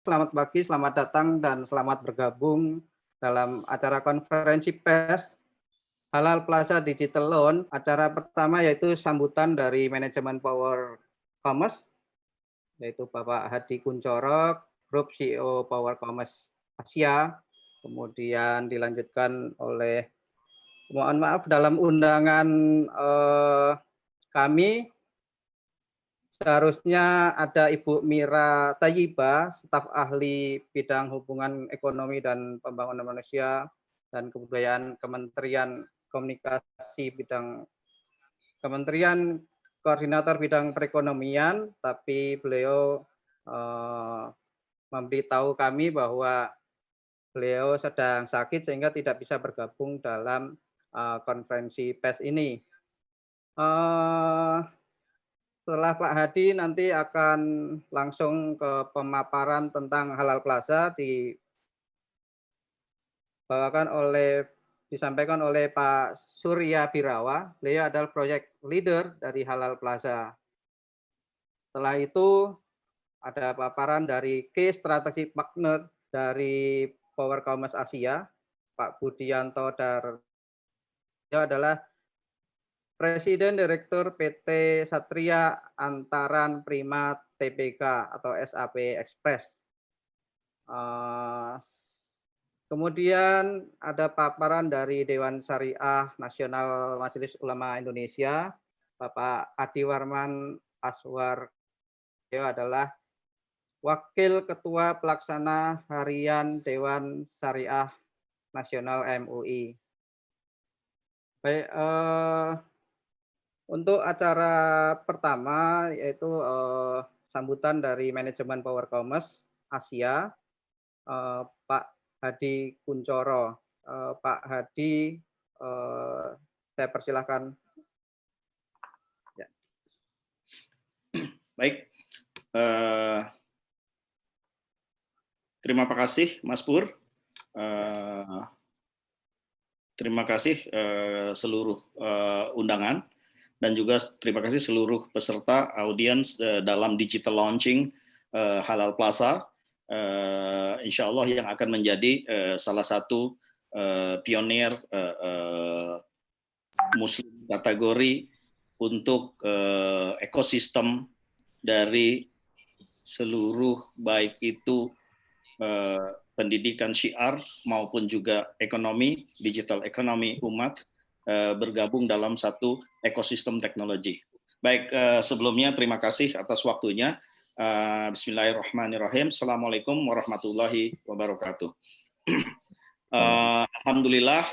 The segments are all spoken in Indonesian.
Selamat pagi, selamat datang dan selamat bergabung dalam acara konferensi pers Halal Plaza Digital Loan. Acara pertama yaitu sambutan dari manajemen Power Commerce, yaitu Bapak Hadi Kunchoro, Group CEO Power Commerce Asia. Kemudian dilanjutkan oleh, mohon maaf, dalam undangan kami seharusnya ada Ibu Mira Tayyiba, staf ahli bidang hubungan ekonomi dan pembangunan manusia dan kebudayaan Kementerian Komunikasi Kementerian Koordinator Bidang Perekonomian, tapi beliau memberitahu kami bahwa beliau sedang sakit sehingga tidak bisa bergabung dalam konferensi pers ini. Setelah Pak Hadi nanti akan langsung ke pemaparan tentang Halal Plaza disampaikan oleh Pak Surya Birawa. Beliau adalah project leader dari Halal Plaza. Setelah itu ada paparan dari key strategic partner dari Power Commerce Asia, Pak Budianto Darjo, adalah Presiden Direktur PT Satria Antaran Prima Tbk atau SAP Express. Kemudian ada paparan dari Dewan Syariah Nasional Majelis Ulama Indonesia, Bapak Adi Warman Aswar. Beliau adalah Wakil Ketua Pelaksana Harian Dewan Syariah Nasional MUI. Baik, untuk acara pertama yaitu sambutan dari manajemen Power Commerce Asia, Pak Hadi Kunchoro. Pak Hadi, saya persilahkan. Ya. Baik, terima kasih Mas Pur. Terima kasih seluruh undangan dan juga terima kasih seluruh peserta audiens dalam digital launching Halal Plaza. Insya Allah yang akan menjadi salah satu pionir Muslim kategori untuk ekosistem dari seluruh baik itu pendidikan syiar maupun juga ekonomi, digital ekonomi umat bergabung dalam satu ekosistem teknologi. Baik, sebelumnya terima kasih atas waktunya. Bismillahirrahmanirrahim. Assalamualaikum warahmatullahi wabarakatuh. Alhamdulillah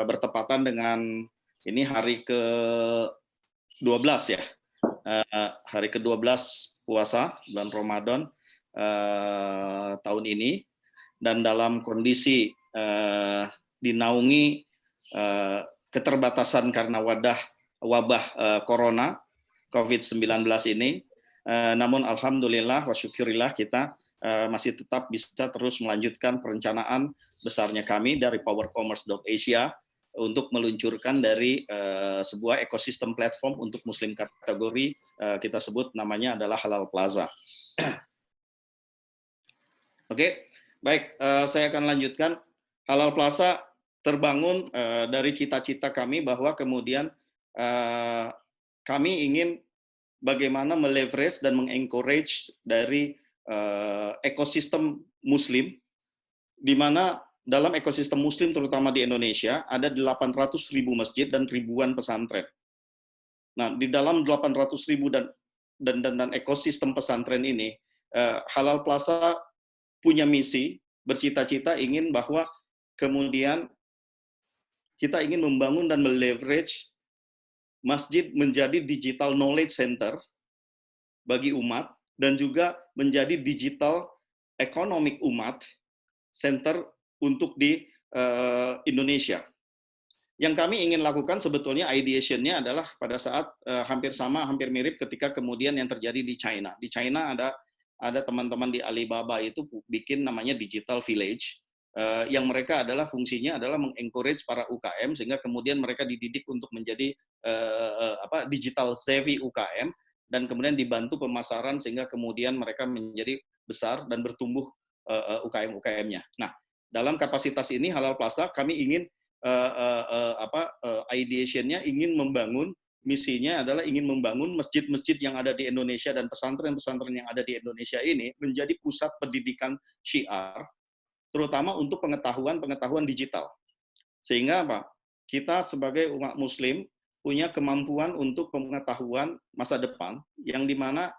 bertepatan dengan ini hari ke-12 ya. Hari ke-12 puasa bulan Ramadan tahun ini, dan dalam kondisi dinaungi keterbatasan karena wabah corona COVID-19 ini, namun alhamdulillah wa syukurillah kita masih tetap bisa terus melanjutkan perencanaan besarnya kami dari powercommerce.asia untuk meluncurkan dari sebuah ekosistem platform untuk muslim kategori, kita sebut namanya adalah Halal Plaza. Oke, baik, saya akan lanjutkan. Halal Plaza terbangun dari cita-cita kami bahwa kemudian kami ingin bagaimana meleverage dan mengencourage dari ekosistem muslim, di mana dalam ekosistem muslim terutama di Indonesia ada 800.000 masjid dan ribuan pesantren. Nah, di dalam 800.000 dan ekosistem pesantren ini, Halal Plaza punya misi, bercita-cita ingin bahwa kemudian kita ingin membangun dan meleverage masjid menjadi digital knowledge center bagi umat, dan juga menjadi digital economic umat center untuk di Indonesia. Yang kami ingin lakukan sebetulnya ideation-nya adalah pada saat hampir sama, hampir mirip ketika kemudian yang terjadi di China. Di China ada teman-teman di Alibaba itu bikin namanya Digital Village, yang mereka adalah fungsinya adalah mengencourage para UKM sehingga kemudian mereka dididik untuk menjadi digital savvy UKM, dan kemudian dibantu pemasaran sehingga kemudian mereka menjadi besar dan bertumbuh UKM-UKM-nya. Nah, dalam kapasitas ini Halal Plaza kami ingin ideation-nya ingin membangun, misinya adalah ingin membangun masjid-masjid yang ada di Indonesia dan pesantren-pesantren yang ada di Indonesia ini menjadi pusat pendidikan syiar, terutama untuk pengetahuan digital. Sehingga apa? Kita sebagai umat muslim punya kemampuan untuk pengetahuan masa depan, yang dimana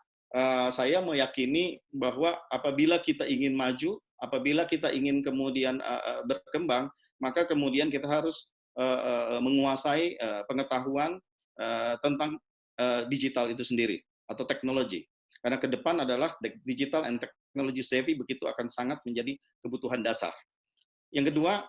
saya meyakini bahwa apabila kita ingin maju, apabila kita ingin kemudian berkembang, maka kemudian kita harus menguasai pengetahuan tentang digital itu sendiri atau teknologi. Karena ke depan adalah digital and technology savvy begitu akan sangat menjadi kebutuhan dasar. Yang kedua,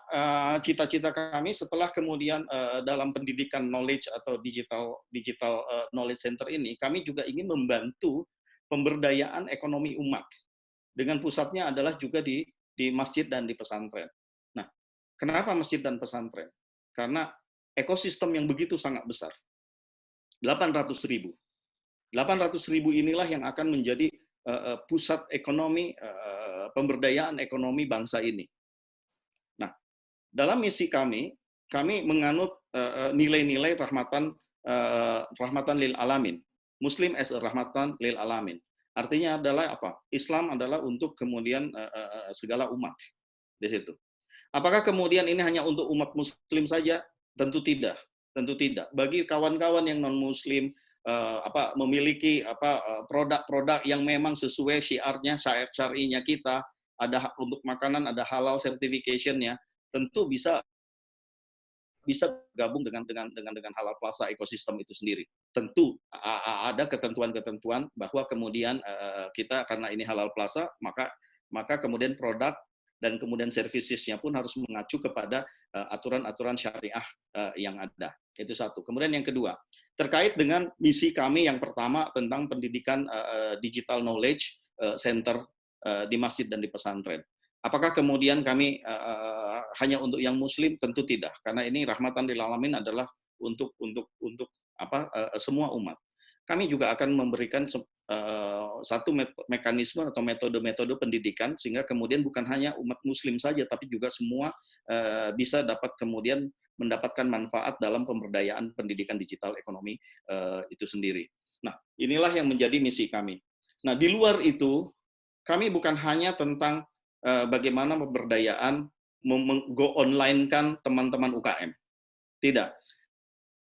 cita-cita kami setelah kemudian dalam pendidikan knowledge atau digital knowledge center ini, kami juga ingin membantu pemberdayaan ekonomi umat. Dengan pusatnya adalah juga di masjid dan di pesantren. Nah, kenapa masjid dan pesantren? Karena ekosistem yang begitu sangat besar. 800.000. 800.000 inilah yang akan menjadi pusat ekonomi, pemberdayaan ekonomi bangsa ini. Dalam misi kami menganut nilai-nilai rahmatan lil alamin. Muslim as a rahmatan lil alamin. Artinya adalah apa? Islam adalah untuk kemudian segala umat di situ. Apakah kemudian ini hanya untuk umat muslim saja? Tentu tidak. Tentu tidak. Bagi kawan-kawan yang non-muslim memiliki produk-produk yang memang sesuai syiarnya, syar'inya kita, ada untuk makanan ada halal certification-nya, tentu bisa gabung dengan Halal Plaza ekosistem itu sendiri. Tentu ada ketentuan-ketentuan bahwa kemudian kita karena ini Halal Plaza, maka kemudian produk dan kemudian services-nya pun harus mengacu kepada aturan-aturan syariah yang ada. Itu satu. Kemudian yang kedua, terkait dengan misi kami yang pertama tentang pendidikan digital knowledge center di masjid dan di pesantren. Apakah kemudian kami hanya untuk yang muslim? Tentu tidak, karena ini rahmatan lil alamin adalah untuk semua umat. Kami juga akan memberikan satu mekanisme atau metode-metode pendidikan sehingga kemudian bukan hanya umat muslim saja, tapi juga semua bisa dapat kemudian mendapatkan manfaat dalam pemberdayaan pendidikan digital ekonomi itu sendiri. Nah, inilah yang menjadi misi kami. Nah, di luar itu, kami bukan hanya tentang bagaimana pemberdayaan go online-kan teman-teman UKM. Tidak.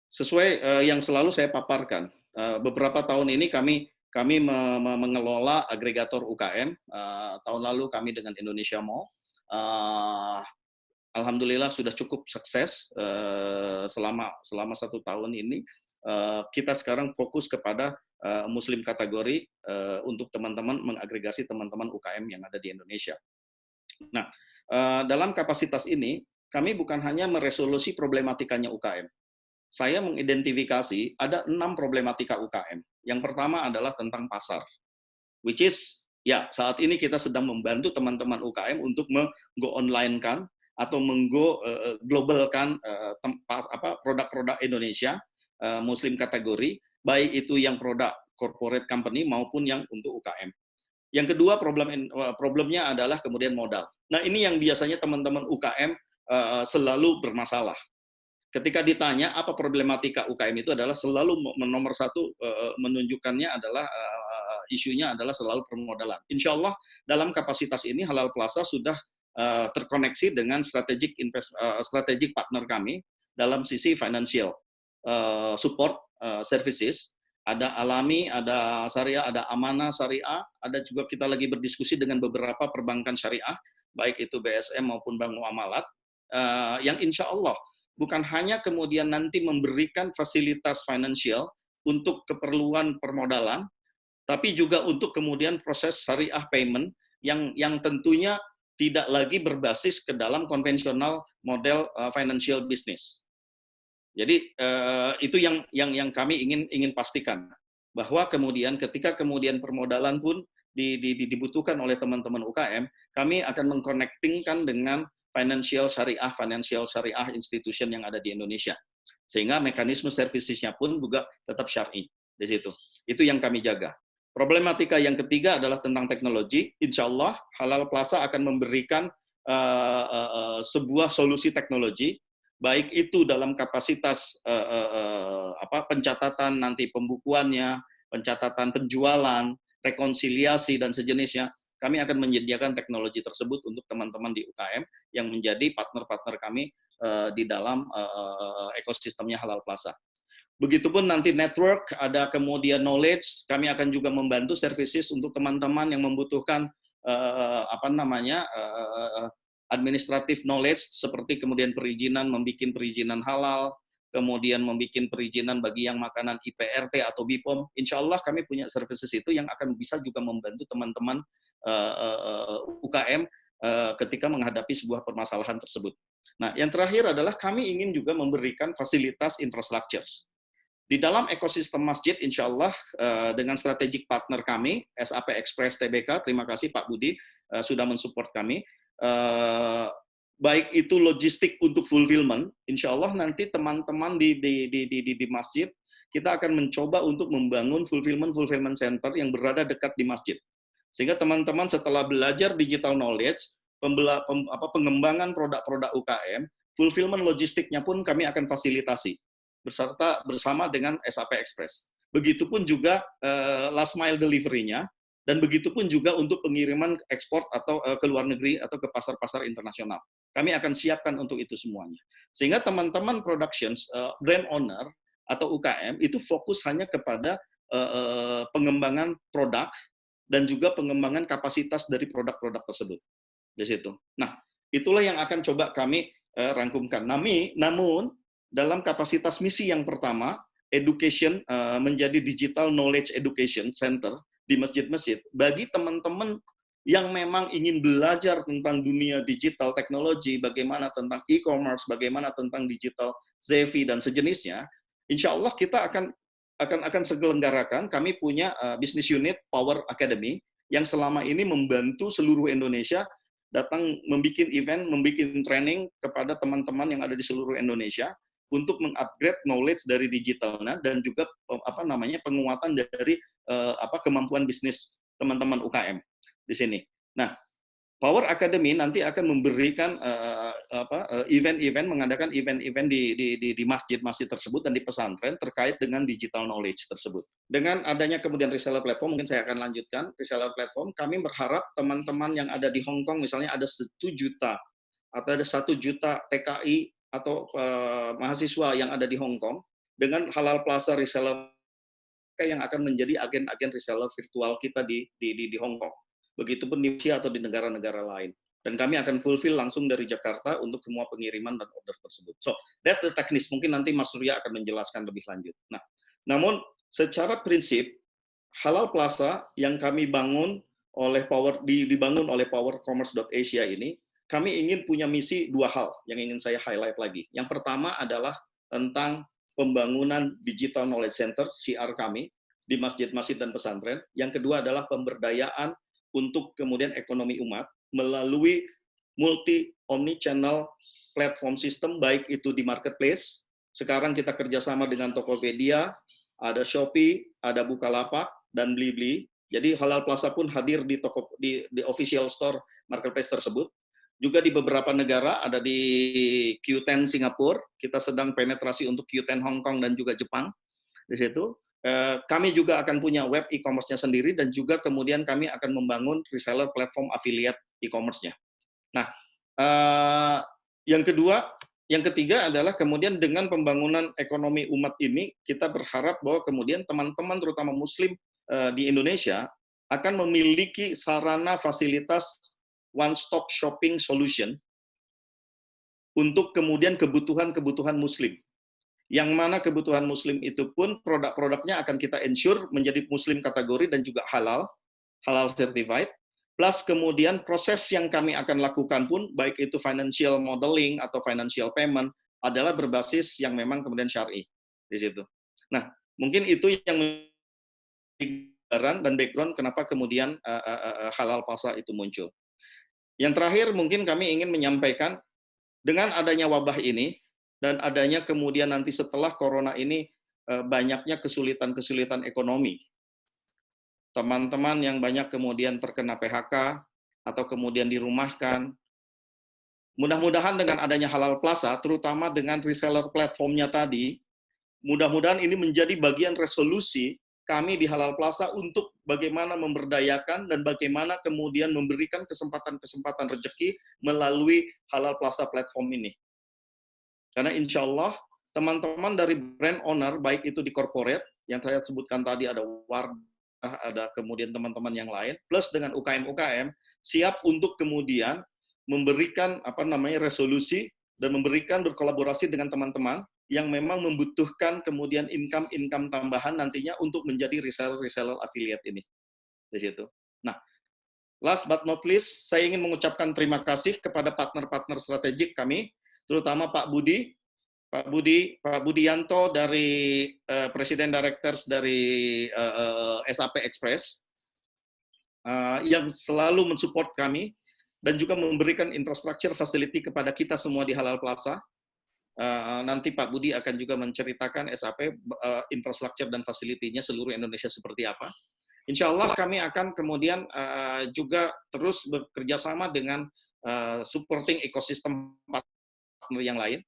Sesuai yang selalu saya paparkan, beberapa tahun ini kami mengelola agregator UKM. Tahun lalu kami dengan Indonesia Mall. Alhamdulillah sudah cukup sukses selama 1 tahun ini. Kita sekarang fokus kepada Muslim kategori untuk teman-teman mengagregasi teman-teman UKM yang ada di Indonesia. Nah, dalam kapasitas ini, kami bukan hanya meresolusi problematikanya UKM. Saya mengidentifikasi ada 6 problematika UKM. Yang pertama adalah tentang pasar, which is, ya, saat ini kita sedang membantu teman-teman UKM untuk meng-go online-kan atau meng-go global-kan produk-produk Indonesia, Muslim kategori, baik itu yang produk corporate company maupun yang untuk UKM. Yang kedua problemnya adalah kemudian modal. Nah, ini yang biasanya teman-teman UKM selalu bermasalah. Ketika ditanya apa problematika UKM itu adalah selalu nomor satu menunjukkannya adalah isunya adalah selalu permodalan. Insya Allah dalam kapasitas ini Halal Plaza sudah terkoneksi dengan strategic partner kami dalam sisi financial support services. Ada Alami, ada Syariah, ada Amanah Syariah, ada juga kita lagi berdiskusi dengan beberapa perbankan syariah, baik itu BSM maupun Bank Muamalat, yang insya Allah bukan hanya kemudian nanti memberikan fasilitas financial untuk keperluan permodalan, tapi juga untuk kemudian proses syariah payment yang tentunya tidak lagi berbasis ke dalam konvensional model financial business. Jadi itu yang kami ingin pastikan, bahwa kemudian ketika kemudian permodalan pun dibutuhkan oleh teman-teman UKM, kami akan mengconnectingkan dengan financial syariah institution yang ada di Indonesia, sehingga mekanisme servicesnya pun juga tetap syar'i. di situ. Itu yang kami jaga. Problematika yang ketiga adalah tentang teknologi. Insya Allah Halal Plaza akan memberikan sebuah solusi teknologi, baik itu dalam kapasitas pencatatan nanti pembukuannya, pencatatan penjualan, rekonsiliasi dan sejenisnya. Kami akan menyediakan teknologi tersebut untuk teman-teman di UKM yang menjadi partner-partner kami di dalam ekosistemnya Halal Plaza. Begitupun nanti network, ada kemudian knowledge, kami akan juga membantu services untuk teman-teman yang membutuhkan administrative knowledge seperti kemudian perizinan, membuat perizinan halal, kemudian membuat perizinan bagi yang makanan IPRT atau BPOM. Insya Allah kami punya services itu yang akan bisa juga membantu teman-teman UKM ketika menghadapi sebuah permasalahan tersebut. Nah, yang terakhir adalah kami ingin juga memberikan fasilitas infrastructure. Di dalam ekosistem masjid, insya Allah dengan strategic partner kami, SAP Express Tbk, terima kasih Pak Budi sudah mensupport kami. Baik itu logistik untuk fulfillment, insya Allah nanti teman-teman di masjid, kita akan mencoba untuk membangun fulfillment center yang berada dekat di masjid. Sehingga teman-teman setelah belajar digital knowledge, pengembangan produk-produk UKM, fulfillment logistiknya pun kami akan fasilitasi bersama dengan SAP Express. Begitupun juga last mile delivery-nya, dan begitupun juga untuk pengiriman ekspor atau ke luar negeri atau ke pasar-pasar internasional. Kami akan siapkan untuk itu semuanya. Sehingga teman-teman productions, brand owner atau UKM itu fokus hanya kepada pengembangan produk dan juga pengembangan kapasitas dari produk-produk tersebut. Di situ. Nah, itulah yang akan coba kami rangkumkan. Namun dalam kapasitas misi yang pertama, education menjadi digital knowledge education center di masjid-masjid. Bagi teman-teman yang memang ingin belajar tentang dunia digital teknologi, bagaimana tentang e-commerce, bagaimana tentang digital savvy dan sejenisnya, insya Allah kita akan selenggarakan. Kami punya business unit Power Academy yang selama ini membantu seluruh Indonesia datang membuat event, membuat training kepada teman-teman yang ada di seluruh Indonesia untuk mengupgrade knowledge dari digitalnya dan juga penguatan dari kemampuan bisnis teman-teman UKM di sini. Nah, Power Academy nanti akan memberikan event-event, mengadakan event-event di masjid-masjid tersebut dan di pesantren terkait dengan digital knowledge tersebut. Dengan adanya kemudian reseller platform, mungkin saya akan lanjutkan reseller platform. Kami berharap teman-teman yang ada di Hong Kong, misalnya ada 1 juta atau ada 1 juta TKI atau mahasiswa yang ada di Hong Kong, dengan Halal Plaza reseller yang akan menjadi agen-agen reseller virtual kita di Hong Kong. Begitupun di Indonesia atau di negara-negara lain. Dan kami akan fulfill langsung dari Jakarta untuk semua pengiriman dan order tersebut. So, that's the teknis. Mungkin nanti Mas Surya akan menjelaskan lebih lanjut. Nah, namun secara prinsip, Halal Plaza yang kami bangun oleh dibangun oleh powercommerce.asia ini, kami ingin punya misi 2 hal yang ingin saya highlight lagi. Yang pertama adalah tentang pembangunan Digital Knowledge Center, CR kami, di masjid-masjid dan pesantren. Yang kedua adalah pemberdayaan untuk kemudian ekonomi umat melalui omni-channel platform system, baik itu di marketplace. Sekarang kita kerjasama dengan Tokopedia, ada Shopee, ada Bukalapak, dan Blibli. Jadi Halal Plaza pun hadir di official store marketplace tersebut. Juga di beberapa negara, ada di Qoo10 Singapura, kita sedang penetrasi untuk Qoo10 Hong Kong dan juga Jepang. Di situ kami juga akan punya web e-commerce-nya sendiri dan juga kemudian kami akan membangun reseller platform affiliate e-commerce-nya. Nah, yang ketiga adalah kemudian dengan pembangunan ekonomi umat ini, kita berharap bahwa kemudian teman-teman terutama Muslim di Indonesia akan memiliki sarana fasilitas one-stop shopping solution untuk kemudian kebutuhan Muslim. Yang mana kebutuhan Muslim itu pun produk-produknya akan kita ensure menjadi Muslim kategori dan juga halal certified. Plus kemudian proses yang kami akan lakukan pun, baik itu financial modeling atau financial payment, adalah berbasis yang memang kemudian syar'i di situ. Nah, mungkin itu yang dan background kenapa kemudian Halal Plaza itu muncul. Yang terakhir mungkin kami ingin menyampaikan, dengan adanya wabah ini, dan adanya kemudian nanti setelah corona ini banyaknya kesulitan-kesulitan ekonomi. Teman-teman yang banyak kemudian terkena PHK atau kemudian dirumahkan. Mudah-mudahan dengan adanya Halal Plaza, terutama dengan reseller platformnya tadi, mudah-mudahan ini menjadi bagian resolusi kami di Halal Plaza untuk bagaimana memberdayakan dan bagaimana kemudian memberikan kesempatan-kesempatan rezeki melalui Halal Plaza platform ini. Karena insya Allah teman-teman dari brand owner, baik itu di corporate, yang saya sebutkan tadi ada Wardah, ada kemudian teman-teman yang lain, plus dengan UKM-UKM, siap untuk kemudian memberikan resolusi dan memberikan berkolaborasi dengan teman-teman yang memang membutuhkan kemudian income tambahan nantinya untuk menjadi reseller affiliate ini di situ. Nah, last but not least, saya ingin mengucapkan terima kasih kepada partner-partner strategik kami, terutama Pak Budianto dari Presiden Directors dari SAP Express yang selalu mensupport kami dan juga memberikan infrastructure facility kepada kita semua di Halal Plaza. Nanti Pak Budi akan juga menceritakan SAP infrastructure dan facility-nya seluruh Indonesia seperti apa. Insya Allah kami akan kemudian juga terus bekerja sama dengan supporting ekosistem partner yang lain.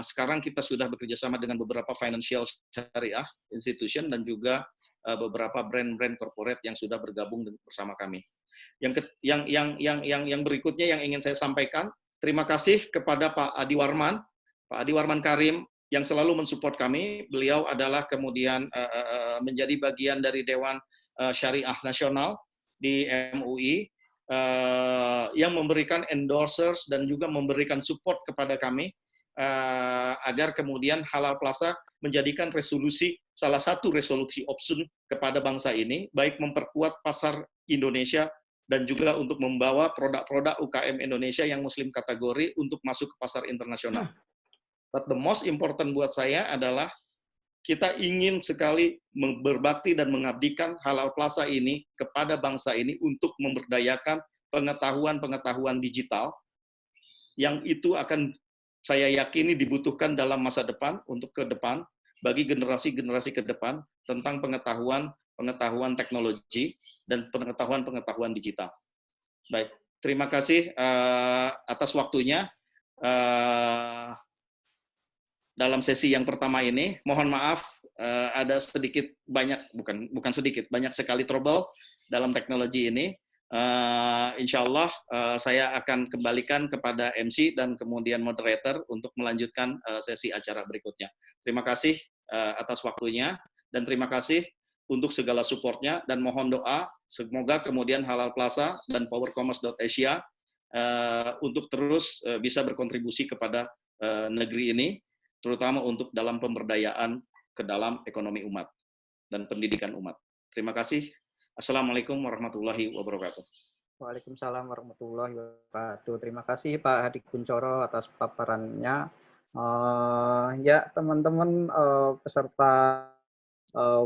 Sekarang kita sudah bekerja sama dengan beberapa financial syariah institution dan juga beberapa brand-brand corporate yang sudah bergabung bersama kami. Yang berikutnya yang ingin saya sampaikan, terima kasih kepada Pak Adi Warman Karim yang selalu mensupport kami. Beliau adalah kemudian menjadi bagian dari Dewan Syariah Nasional di MUI yang memberikan endorsers dan juga memberikan support kepada kami agar kemudian Halal Plaza menjadikan salah satu resolusi option kepada bangsa ini, baik memperkuat pasar Indonesia dan juga untuk membawa produk-produk UKM Indonesia yang Muslim kategori untuk masuk ke pasar internasional. But the most important buat saya adalah kita ingin sekali berbakti dan mengabdikan Halal Plaza ini kepada bangsa ini untuk memberdayakan pengetahuan-pengetahuan digital yang itu akan saya yakini dibutuhkan dalam masa depan untuk ke depan bagi generasi-generasi ke depan tentang pengetahuan teknologi dan pengetahuan digital. Baik, terima kasih atas waktunya dalam sesi yang pertama ini. Mohon maaf ada banyak sekali trouble dalam teknologi ini. Insya Allah saya akan kembalikan kepada MC dan kemudian moderator untuk melanjutkan sesi acara berikutnya. Terima kasih atas waktunya dan terima kasih untuk segala supportnya dan mohon doa semoga kemudian Halal Plaza dan powercommerce.asia untuk terus bisa berkontribusi kepada negeri ini, terutama untuk dalam pemberdayaan ke dalam ekonomi umat dan pendidikan umat. Terima kasih. Assalamualaikum warahmatullahi wabarakatuh. Waalaikumsalam warahmatullahi wabarakatuh. Terima kasih Pak Hadi Kuncoro atas paparannya. Ya teman-teman peserta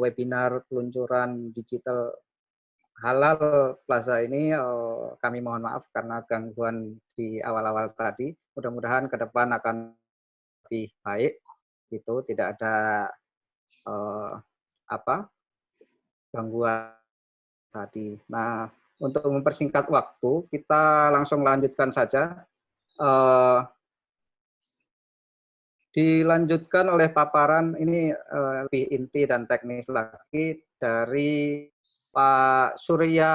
webinar peluncuran digital Halal Plaza ini kami mohon maaf karena gangguan di awal-awal tadi. Mudah-mudahan ke depan akan lebih baik, gitu, tidak ada gangguan tadi. Nah, untuk mempersingkat waktu, kita langsung lanjutkan saja. Dilanjutkan oleh paparan ini lebih inti dan teknis lagi dari Pak Surya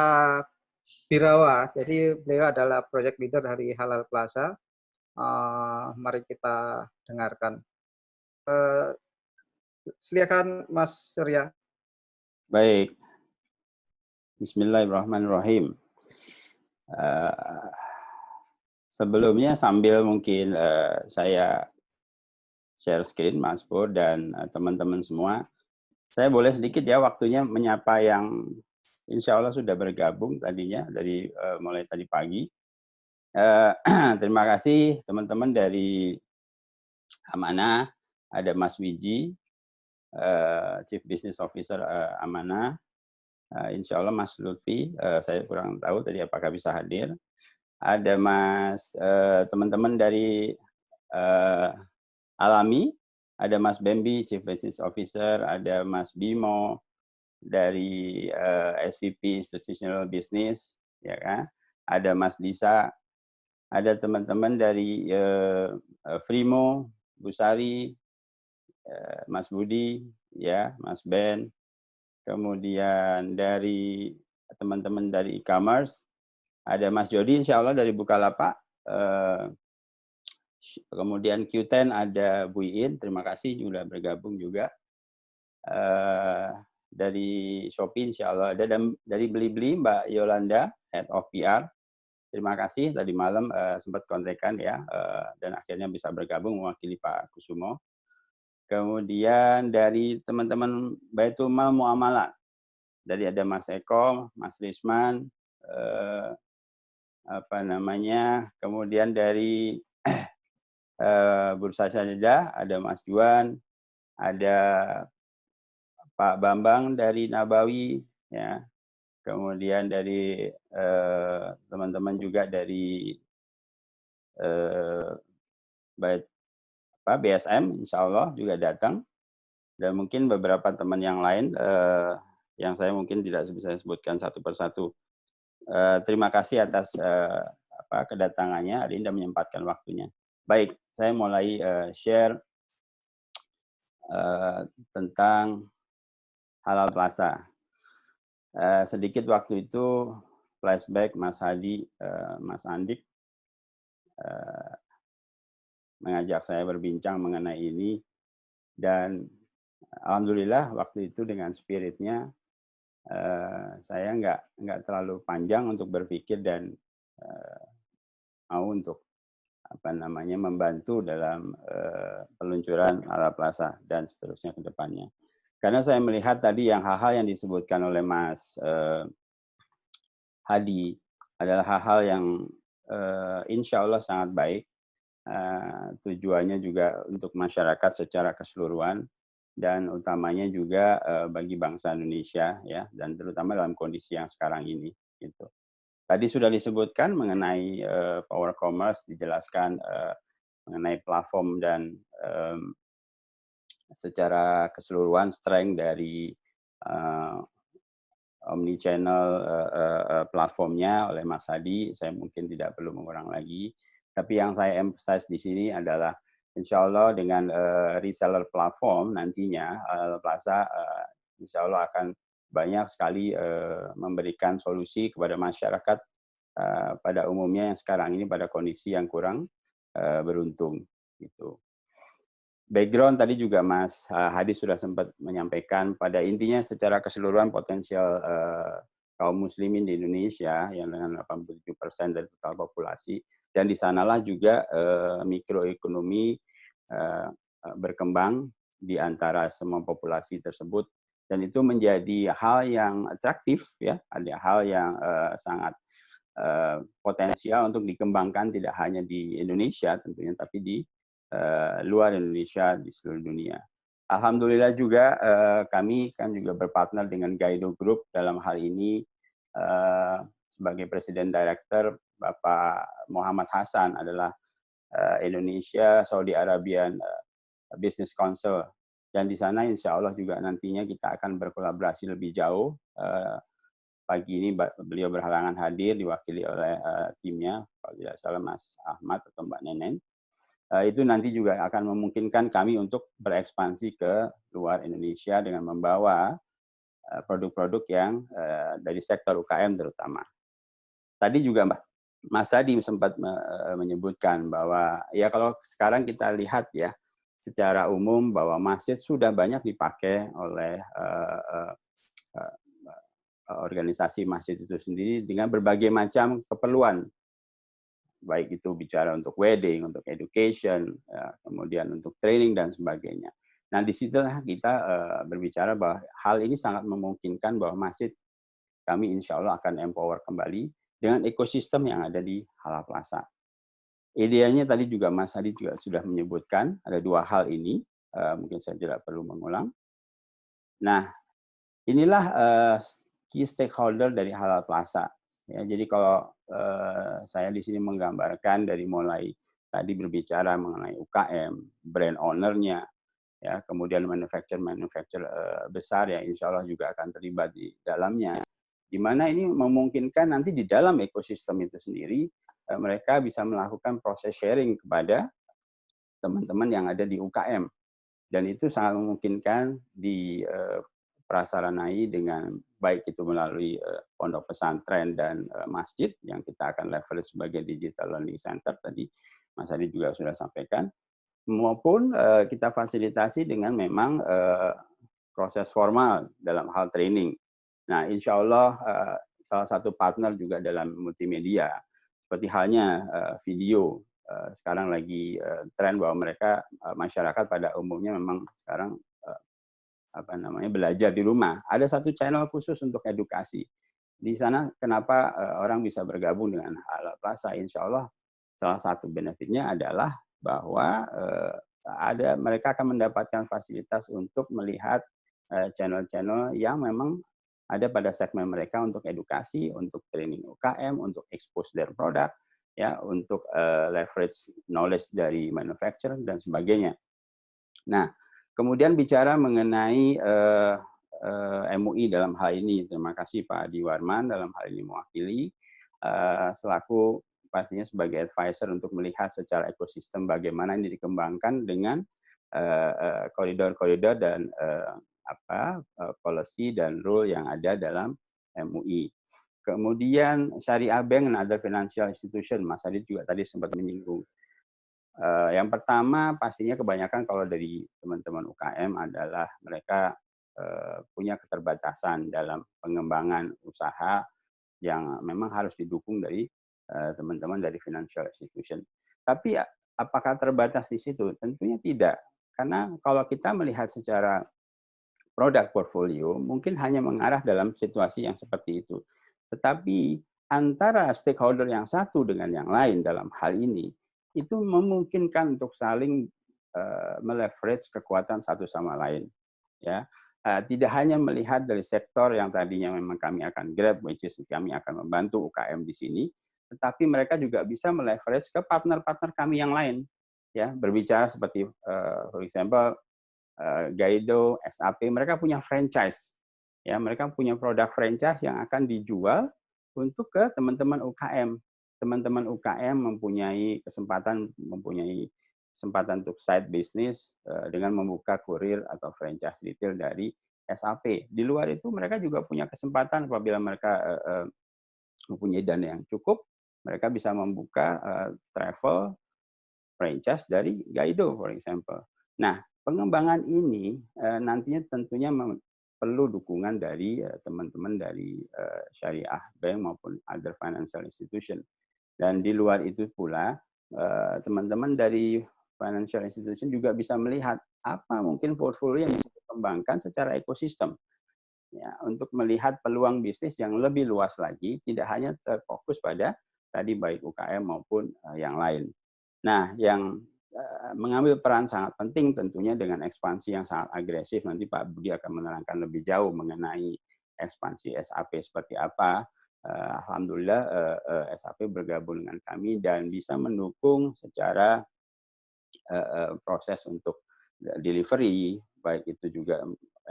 Birawa. Jadi beliau adalah project leader dari Halal Plaza. Mari kita dengarkan. Silakan Mas Surya. Baik. Bismillahirrahmanirrahim. Sebelumnya sambil mungkin saya share screen Mas Pur dan teman-teman semua, saya boleh sedikit ya waktunya menyapa yang insya Allah sudah bergabung tadinya dari mulai tadi pagi. Terima kasih teman-teman dari Amanah, ada Mas Wiji, Chief Business Officer Amanah, insya Allah Mas Lutfi, saya kurang tahu tadi apakah bisa hadir. Ada Mas teman-teman dari Alami, ada Mas Bambi, Chief Business Officer, ada Mas Bimo dari SVP Institutional Business, ya kan? Ada Mas Disa, ada teman-teman dari Frimo, Bu Sari, Mas Budi, ya, Mas Ben, kemudian dari teman-teman dari e-commerce, ada Mas Jody, insya Allah dari Bukalapak, kemudian Q10 ada Bu Iin, terima kasih sudah bergabung juga. Dari Shopee insya Allah ada, dan dari Blibli Mbak Yolanda, Head of PR. Terima kasih tadi malam sempat kontekan ya, dan akhirnya bisa bergabung mewakili Pak Kusumo. Kemudian dari teman-teman Baitul Mal Muamalah, dari ada Mas Eko, Mas Risman, kemudian dari Bursa Sajadah ada Mas Juan, ada Pak Bambang dari Nabawi, ya. Kemudian dari teman-teman juga dari BSM, insya Allah juga datang, dan mungkin beberapa teman yang lain yang saya mungkin tidak bisa sebutkan satu persatu. Terima kasih atas kedatangannya hari ini dan menyempatkan waktunya. Baik, saya mulai share tentang Halal Plaza. Sedikit waktu itu flashback Mas Hadi, Mas Andik mengajak saya berbincang mengenai ini, dan alhamdulillah waktu itu dengan spiritnya saya nggak terlalu panjang untuk berpikir dan mau untuk membantu dalam peluncuran Halal Plaza dan seterusnya ke depannya. Karena saya melihat tadi yang hal-hal yang disebutkan oleh Mas Hadi adalah hal-hal yang insya Allah sangat baik. Tujuannya juga untuk masyarakat secara keseluruhan dan utamanya juga bagi bangsa Indonesia, ya, dan terutama dalam kondisi yang sekarang ini. Gitu. Tadi sudah disebutkan mengenai power commerce, dijelaskan mengenai platform dan secara keseluruhan strength dari omni-channel platformnya oleh Mas Hadi. Saya mungkin tidak perlu mengulang lagi. Tapi yang saya emphasize di sini adalah insya Allah dengan reseller platform nantinya Halal Plaza insya Allah akan banyak sekali memberikan solusi kepada masyarakat pada umumnya yang sekarang ini pada kondisi yang kurang beruntung. Gitu. Background tadi juga Mas Hadi sudah sempat menyampaikan, pada intinya secara keseluruhan potensial kaum muslimin di Indonesia yang dengan 87% dari total populasi, dan di sanalah juga mikroekonomi berkembang di antara semua populasi tersebut, dan itu menjadi hal yang atraktif, ya, ada hal yang sangat potensial untuk dikembangkan tidak hanya di Indonesia tentunya, tapi di luar Indonesia, di seluruh dunia. Alhamdulillah juga kami kan juga berpartner dengan Gaido Group dalam hal ini sebagai Presiden Director. Bapak Muhammad Hasan adalah Indonesia Saudi Arabian Business Council, dan di sana insya Allah juga nantinya kita akan berkolaborasi lebih jauh. Pagi ini beliau berhalangan hadir, diwakili oleh timnya, kalau tidak salah Mas Ahmad atau Mbak Nenen. Itu nanti juga akan memungkinkan kami untuk berekspansi ke luar Indonesia dengan membawa produk-produk yang dari sektor UKM terutama. Tadi juga Mas Hadi sempat menyebutkan bahwa ya kalau sekarang kita lihat ya secara umum bahwa masjid sudah banyak dipakai oleh organisasi masjid itu sendiri dengan berbagai macam keperluan. Baik itu bicara untuk wedding, untuk education, ya, kemudian untuk training dan sebagainya. Nah, disitulah kita berbicara bahwa hal ini sangat memungkinkan bahwa masjid kami insya Allah akan empower kembali dengan ekosistem yang ada di Halal Plaza. Ideanya tadi juga Mas Hadi juga sudah menyebutkan ada dua hal ini, mungkin saya tidak perlu mengulang. Nah, inilah key stakeholder dari Halal Plaza. Ya, jadi kalau saya di sini menggambarkan dari mulai tadi berbicara mengenai UKM, brand owner-nya, ya, kemudian manufacturer besar yang insya Allah juga akan terlibat di dalamnya, di mana ini memungkinkan nanti di dalam ekosistem itu sendiri mereka bisa melakukan proses sharing kepada teman-teman yang ada di UKM, dan itu sangat memungkinkan di prasaranai dengan baik itu melalui pondok pesantren dan masjid yang kita akan leverage sebagai digital learning center tadi Mas Adi juga sudah sampaikan, maupun kita fasilitasi dengan memang proses formal dalam hal training. Nah, insya Allah salah satu partner juga dalam multimedia, seperti halnya video. Sekarang lagi tren bahwa mereka masyarakat pada umumnya memang sekarang belajar di rumah. Ada satu channel khusus untuk edukasi. Di sana kenapa orang bisa bergabung dengan Halal Plaza? Insya Allah salah satu benefitnya adalah bahwa mereka akan mendapatkan fasilitas untuk melihat channel-channel yang memang ada pada segmen mereka untuk edukasi, untuk training UKM, untuk expose their product, ya, untuk leverage knowledge dari manufacturer dan sebagainya. Nah, kemudian bicara mengenai MUI dalam hal ini, terima kasih Pak Adi Warman dalam hal ini mewakili selaku pastinya sebagai advisor untuk melihat secara ekosistem bagaimana ini dikembangkan dengan koridor-koridor dan policy dan rule yang ada dalam MUI. Kemudian Syariah Bank and other financial institution, Mas Adi juga tadi sempat menyinggung. Yang pertama pastinya kebanyakan kalau dari teman-teman UKM adalah mereka punya keterbatasan dalam pengembangan usaha yang memang harus didukung dari teman-teman dari financial institution. Tapi apakah terbatas di situ? Tentunya tidak. Karena kalau kita melihat secara produk portfolio, mungkin hanya mengarah dalam situasi yang seperti itu. Tetapi antara stakeholder yang satu dengan yang lain dalam hal ini, itu memungkinkan untuk saling meleverage kekuatan satu sama lain. Ya, tidak hanya melihat dari sektor yang tadinya memang kami akan grab, which is kami akan membantu UKM di sini, tetapi mereka juga bisa meleverage ke partner-partner kami yang lain. Ya, berbicara seperti, for example, Gaido, SAP, mereka punya franchise. Ya, mereka punya produk franchise yang akan dijual untuk ke teman-teman UKM. Teman-teman UKM mempunyai kesempatan untuk side business dengan membuka kurir atau franchise retail dari SAP. Di luar itu mereka juga punya kesempatan apabila mereka mempunyai dana yang cukup, mereka bisa membuka travel franchise dari Gaido, for example. Nah, pengembangan ini nantinya tentunya perlu dukungan dari teman-teman dari Syariah Bank maupun other financial institution. Dan di luar itu pula, teman-teman dari financial institution juga bisa melihat apa mungkin portfolio yang bisa dikembangkan secara ekosistem. Ya, untuk melihat peluang bisnis yang lebih luas lagi, tidak hanya terfokus pada tadi baik UKM maupun yang lain. Nah, yang mengambil peran sangat penting tentunya dengan ekspansi yang sangat agresif, nanti Pak Budi akan menerangkan lebih jauh mengenai ekspansi SAP seperti apa. Alhamdulillah SAP bergabung dengan kami dan bisa mendukung secara proses untuk delivery, baik itu juga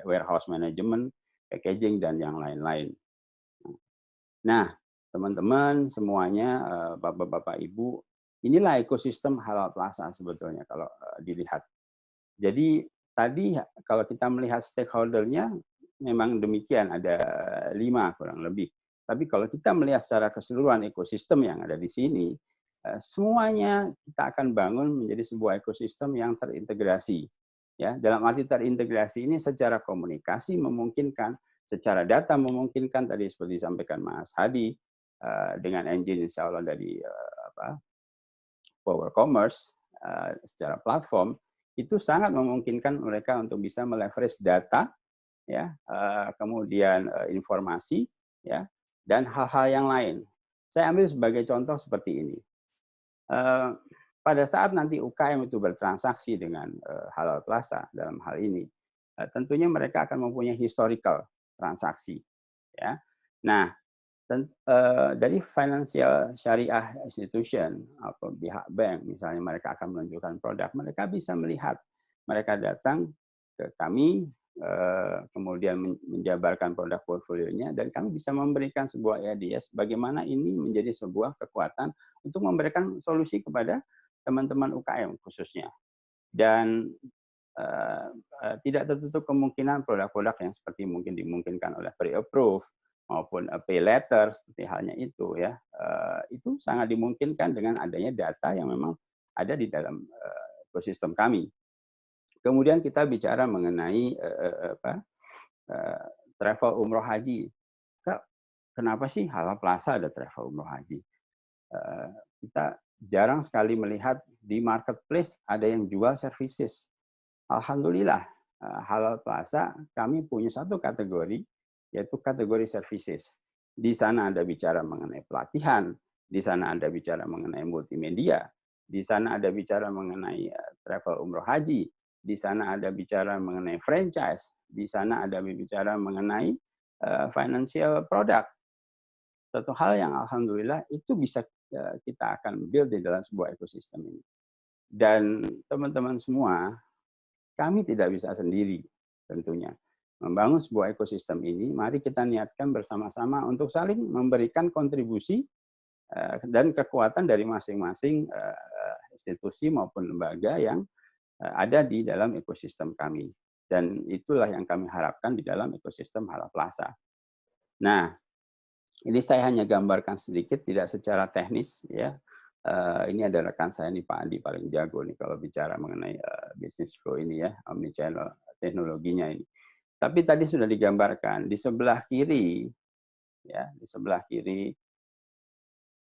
warehouse management, packaging, dan yang lain-lain. Nah, teman-teman semuanya, Bapak-Bapak, Ibu, inilah ekosistem Halal Plaza sebetulnya kalau dilihat. Jadi tadi kalau kita melihat stakeholder-nya memang demikian, ada 5 kurang lebih. Tapi kalau kita melihat secara keseluruhan ekosistem yang ada di sini, semuanya kita akan bangun menjadi sebuah ekosistem yang terintegrasi. Ya, dalam arti terintegrasi ini secara komunikasi memungkinkan, secara data memungkinkan, tadi seperti disampaikan Mas Hadi, dengan engine insya Allah dari Power Commerce, secara platform, itu sangat memungkinkan mereka untuk bisa meleverage data, ya, kemudian informasi, ya, dan hal-hal yang lain. Saya ambil sebagai contoh seperti ini. Pada saat nanti UKM itu bertransaksi dengan Halal Plaza dalam hal ini, tentunya mereka akan mempunyai historical transaksi. Ya. Nah, dari financial syariah institution atau pihak bank, misalnya mereka akan menunjukkan produk, mereka bisa melihat, mereka datang ke kami, kemudian menjabarkan produk portfolionya, dan kami bisa memberikan sebuah ideas bagaimana ini menjadi sebuah kekuatan untuk memberikan solusi kepada teman-teman UKM khususnya. Dan tidak tertutup kemungkinan produk-produk yang seperti mungkin dimungkinkan oleh pre-approve maupun pay letter seperti halnya itu ya, itu sangat dimungkinkan dengan adanya data yang memang ada di dalam ekosistem kami. Kemudian kita bicara mengenai travel umroh haji. Kak, kenapa sih Halal Plaza ada travel umroh haji? Kita jarang sekali melihat di marketplace ada yang jual services. Alhamdulillah, Halal Plaza kami punya satu kategori, yaitu kategori services. Di sana ada bicara mengenai pelatihan, di sana ada bicara mengenai multimedia, di sana ada bicara mengenai travel umroh haji, di sana ada bicara mengenai franchise, di sana ada bicara mengenai financial product. Satu hal yang alhamdulillah itu bisa kita akan build di dalam sebuah ekosistem ini. Dan teman-teman semua, kami tidak bisa sendiri tentunya. Membangun sebuah ekosistem ini, mari kita niatkan bersama-sama untuk saling memberikan kontribusi dan kekuatan dari masing-masing institusi maupun lembaga yang ada di dalam ekosistem kami. Dan itulah yang kami harapkan di dalam ekosistem Halal Plaza. Nah, ini saya hanya gambarkan sedikit, tidak secara teknis ya. Ini ada rekan saya nih, Pak Andi, paling jago nih kalau bicara mengenai business flow ini ya, omnichannel teknologinya ini. Tapi tadi sudah digambarkan di sebelah kiri, ya, di sebelah kiri.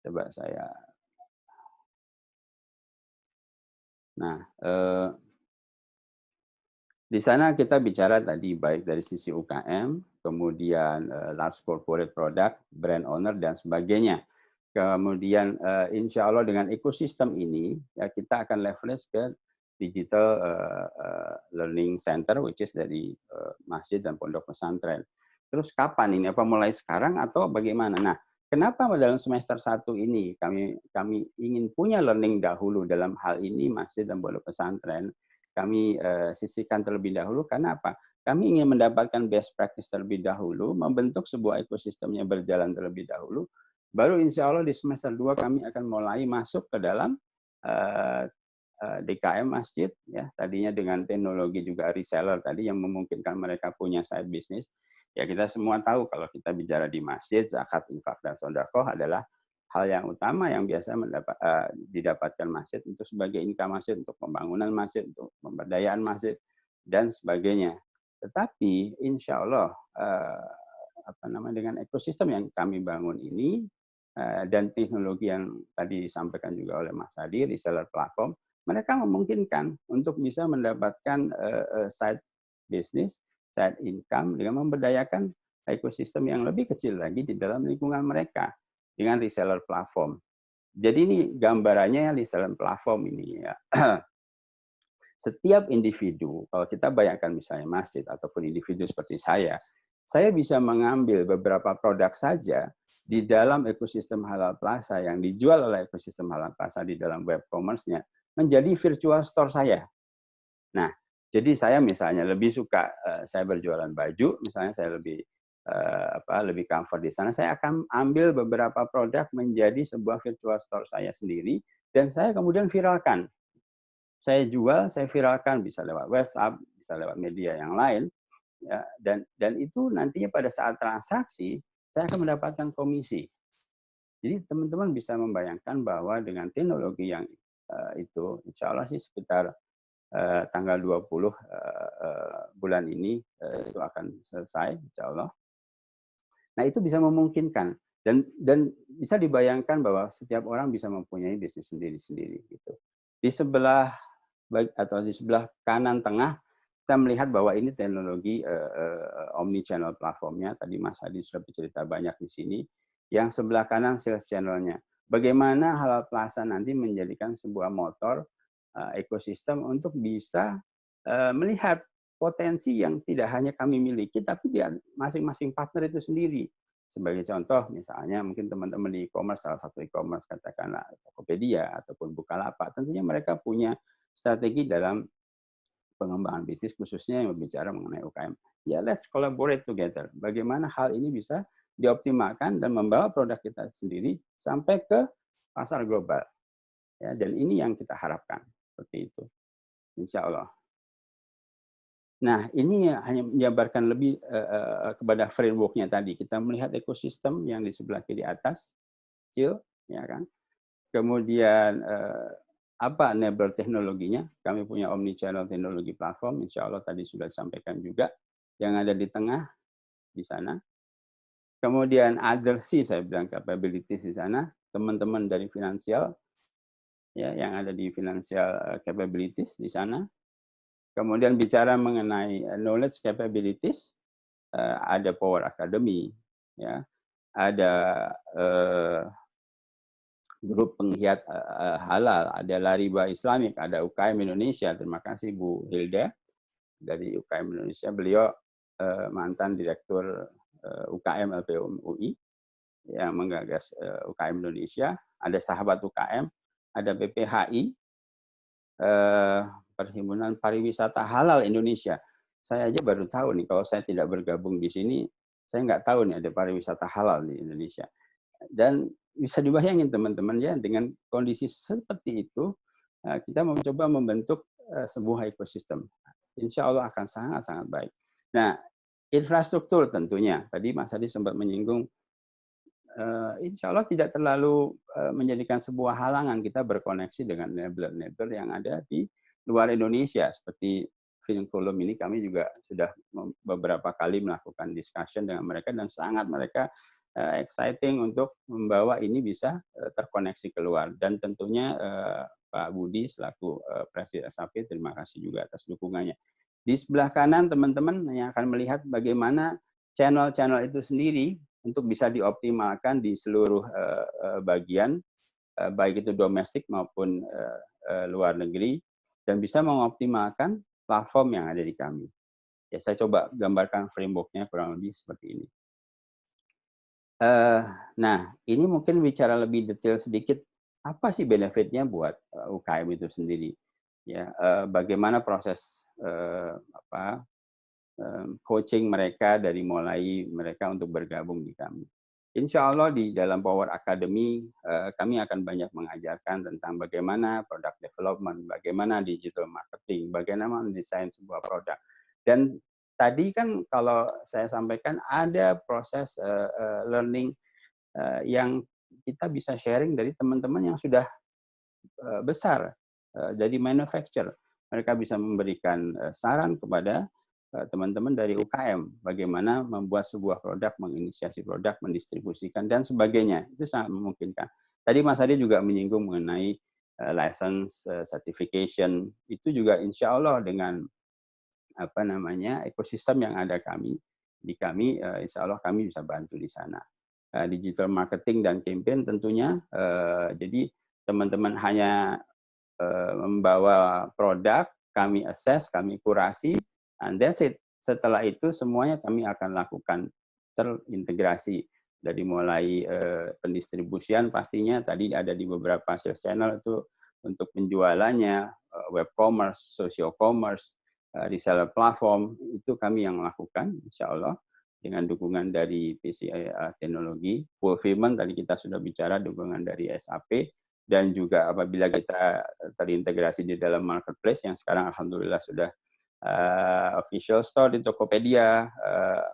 Coba saya. Nah, di sana kita bicara tadi baik dari sisi UKM, kemudian large corporate product, brand owner dan sebagainya. Kemudian insya Allah dengan ekosistem ini ya kita akan leverage ke digital learning center, which is dari masjid dan pondok pesantren. Terus kapan ini? Apa mulai sekarang atau bagaimana? Nah, kenapa dalam semester 1 ini kami ingin punya learning dahulu dalam hal ini masjid dan pondok pesantren? Kami sisihkan terlebih dahulu karena apa? Kami ingin mendapatkan best practice terlebih dahulu, membentuk sebuah ekosistemnya berjalan terlebih dahulu. Baru insya Allah di semester 2 kami akan mulai masuk ke dalam DKM masjid, ya tadinya dengan teknologi juga reseller tadi yang memungkinkan mereka punya side business. Ya kita semua tahu kalau kita bicara di masjid, zakat, infak, dan sedekah adalah hal yang utama yang biasa didapatkan masjid untuk sebagai income masjid, untuk pembangunan masjid, untuk pemberdayaan masjid, dan sebagainya. Tetapi insya Allah dengan ekosistem yang kami bangun ini, dan teknologi yang tadi disampaikan juga oleh Mas Hadi, reseller platform, mereka memungkinkan untuk bisa mendapatkan side business, side income dengan memberdayakan ekosistem yang lebih kecil lagi di dalam lingkungan mereka dengan reseller platform. Jadi ini gambarannya reseller platform ini ya. Setiap individu, kalau kita bayangkan misalnya masjid ataupun individu seperti saya bisa mengambil beberapa produk saja di dalam ekosistem Halal Plaza yang dijual oleh ekosistem Halal Plaza di dalam web commerce-nya menjadi virtual store saya. Nah, jadi saya misalnya lebih suka saya berjualan baju, misalnya saya lebih comfort di sana, saya akan ambil beberapa produk menjadi sebuah virtual store saya sendiri dan saya kemudian viralkan. Saya jual, saya viralkan bisa lewat WhatsApp, bisa lewat media yang lain. Ya, dan itu nantinya pada saat transaksi saya akan mendapatkan komisi. Jadi teman-teman bisa membayangkan bahwa dengan teknologi yang itu, insya Allah sih sekitar tanggal 20 bulan ini itu akan selesai, insya Allah. Nah itu bisa memungkinkan dan bisa dibayangkan bahwa setiap orang bisa mempunyai bisnis sendiri-sendiri gitu. Di sebelah kanan tengah kita melihat bahwa ini teknologi omni-channel platformnya. Tadi Mas Hadi sudah bercerita banyak di sini. Yang sebelah kanan sales channel-nya. Bagaimana Halal Plaza nanti menjadikan sebuah motor ekosistem untuk bisa melihat potensi yang tidak hanya kami miliki, tapi di masing-masing partner itu sendiri. Sebagai contoh, misalnya mungkin teman-teman di e-commerce, salah satu e-commerce katakanlah Tokopedia ataupun Bukalapak, tentunya mereka punya strategi dalam pengembangan bisnis, khususnya yang berbicara mengenai UKM. Ya, let's collaborate together. Bagaimana hal ini bisa dioptimalkan dan membawa produk kita sendiri sampai ke pasar global. Ya, dan ini yang kita harapkan. Seperti itu. Insya Allah. Nah, ini hanya menjabarkan lebih kepada framework-nya tadi. Kita melihat ekosistem yang di sebelah kiri atas, kecil, ya kan. Kemudian apa enabler teknologinya? Kami punya omnichannel teknologi platform, insya Allah tadi sudah disampaikan juga, yang ada di tengah, di sana. Kemudian other C, saya bilang capabilities di sana, teman-teman dari finansial, ya, yang ada di financial capabilities di sana. Kemudian bicara mengenai knowledge capabilities, ada Power Academy, ya, ada grup penggiat halal, ada Lariba Islamik, ada UKM Indonesia. Terima kasih Bu Hilda dari UKM Indonesia. Beliau mantan direktur UKM LPUM UI yang menggagas UKM Indonesia. Ada sahabat UKM, ada BPHI, Perhimpunan Pariwisata Halal Indonesia. Saya aja baru tahu nih, kalau saya tidak bergabung di sini, saya nggak tahu nih ada pariwisata halal di Indonesia. Dan bisa dibayangin teman-teman ya, dengan kondisi seperti itu, kita mencoba membentuk sebuah ekosistem. Insya Allah akan sangat-sangat baik. Nah, infrastruktur tentunya, tadi Mas Hadi sempat menyinggung, insya Allah tidak terlalu menjadikan sebuah halangan kita berkoneksi dengan enabler-enabler yang ada di luar Indonesia. Seperti Film ini kami juga sudah beberapa kali melakukan discussion dengan mereka dan sangat mereka exciting untuk membawa ini bisa terkoneksi keluar. Dan tentunya Pak Budi selaku Presiden SAP, terima kasih juga atas dukungannya. Di sebelah kanan teman-teman yang akan melihat bagaimana channel-channel itu sendiri untuk bisa dioptimalkan di seluruh bagian, baik itu domestik maupun luar negeri, dan bisa mengoptimalkan platform yang ada di kami. Ya, saya coba gambarkan framework-nya kurang lebih seperti ini. Nah, ini mungkin bicara lebih detail sedikit, apa sih benefit-nya buat UKM itu sendiri? Ya, bagaimana proses coaching mereka dari mulai mereka untuk bergabung di kami. Insya Allah di dalam Power Academy kami akan banyak mengajarkan tentang bagaimana product development, bagaimana digital marketing, bagaimana mendesain sebuah produk. Dan tadi kan kalau saya sampaikan ada proses learning yang kita bisa sharing dari teman-teman yang sudah besar, jadi manufacturer. Mereka bisa memberikan saran kepada teman-teman dari UKM, bagaimana membuat sebuah produk, menginisiasi produk, mendistribusikan, dan sebagainya. Itu sangat memungkinkan. Tadi Mas Adi juga menyinggung mengenai license, certification, itu juga insya Allah dengan ekosistem yang ada di kami, insya Allah kami bisa bantu di sana. Digital marketing dan campaign tentunya, jadi teman-teman hanya membawa produk, kami assess, kami kurasi, and that's it. Setelah itu semuanya kami akan lakukan terintegrasi dari mulai pendistribusian pastinya tadi ada di beberapa sales channel itu untuk penjualannya, web commerce, social commerce, reseller platform itu kami yang melakukan insya Allah dengan dukungan dari PCI Teknologi, fulfillment tadi kita sudah bicara dukungan dari SAP. Dan juga apabila kita terintegrasi di dalam marketplace yang sekarang alhamdulillah sudah official store di Tokopedia,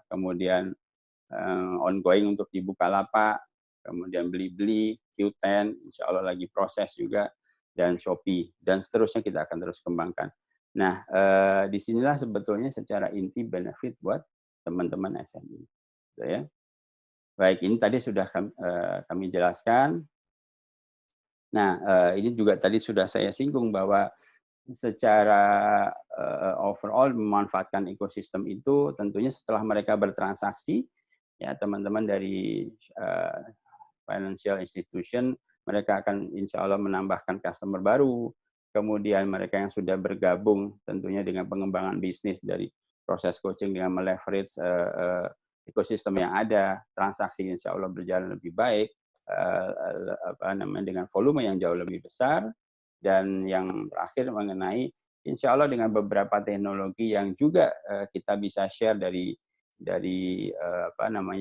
kemudian ongoing untuk di Bukalapak, kemudian Blibli, Qten, insya Allah lagi proses juga, dan Shopee, dan seterusnya kita akan terus kembangkan. Nah, disinilah sebetulnya secara inti benefit buat teman-teman SME. Gitu ya. Baik, ini tadi sudah kami jelaskan. Nah, ini juga tadi sudah saya singgung bahwa secara overall memanfaatkan ekosistem itu tentunya setelah mereka bertransaksi, ya teman-teman dari financial institution, mereka akan insya Allah menambahkan customer baru, kemudian mereka yang sudah bergabung tentunya dengan pengembangan bisnis dari proses coaching dengan meleverage ekosistem yang ada, transaksi insya Allah berjalan lebih baik, dengan volume yang jauh lebih besar, dan yang terakhir mengenai insya Allah dengan beberapa teknologi yang juga kita bisa share dari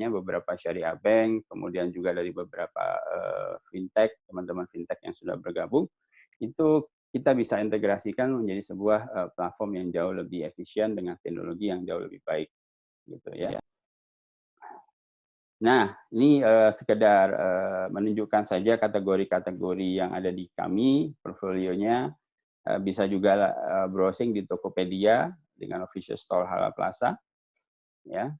beberapa syariah bank, kemudian juga dari beberapa fintech, teman-teman fintech yang sudah bergabung, itu kita bisa integrasikan menjadi sebuah platform yang jauh lebih efisien dengan teknologi yang jauh lebih baik, gitu ya. Nah, ini sekedar menunjukkan saja kategori-kategori yang ada di kami, portfolionya. Bisa juga browsing di Tokopedia dengan official store Halal Plaza, ya.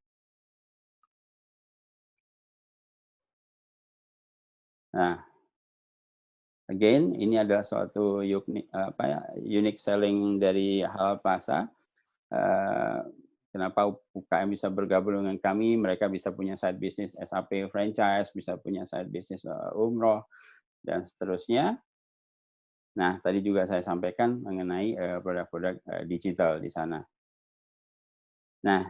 Nah, again, ini adalah suatu unique selling dari Halal Plaza. Kenapa UKM bisa bergabung dengan kami? Mereka bisa punya side business SAP franchise, bisa punya side business umroh, dan seterusnya. Nah, tadi juga saya sampaikan mengenai produk-produk digital di sana. Nah,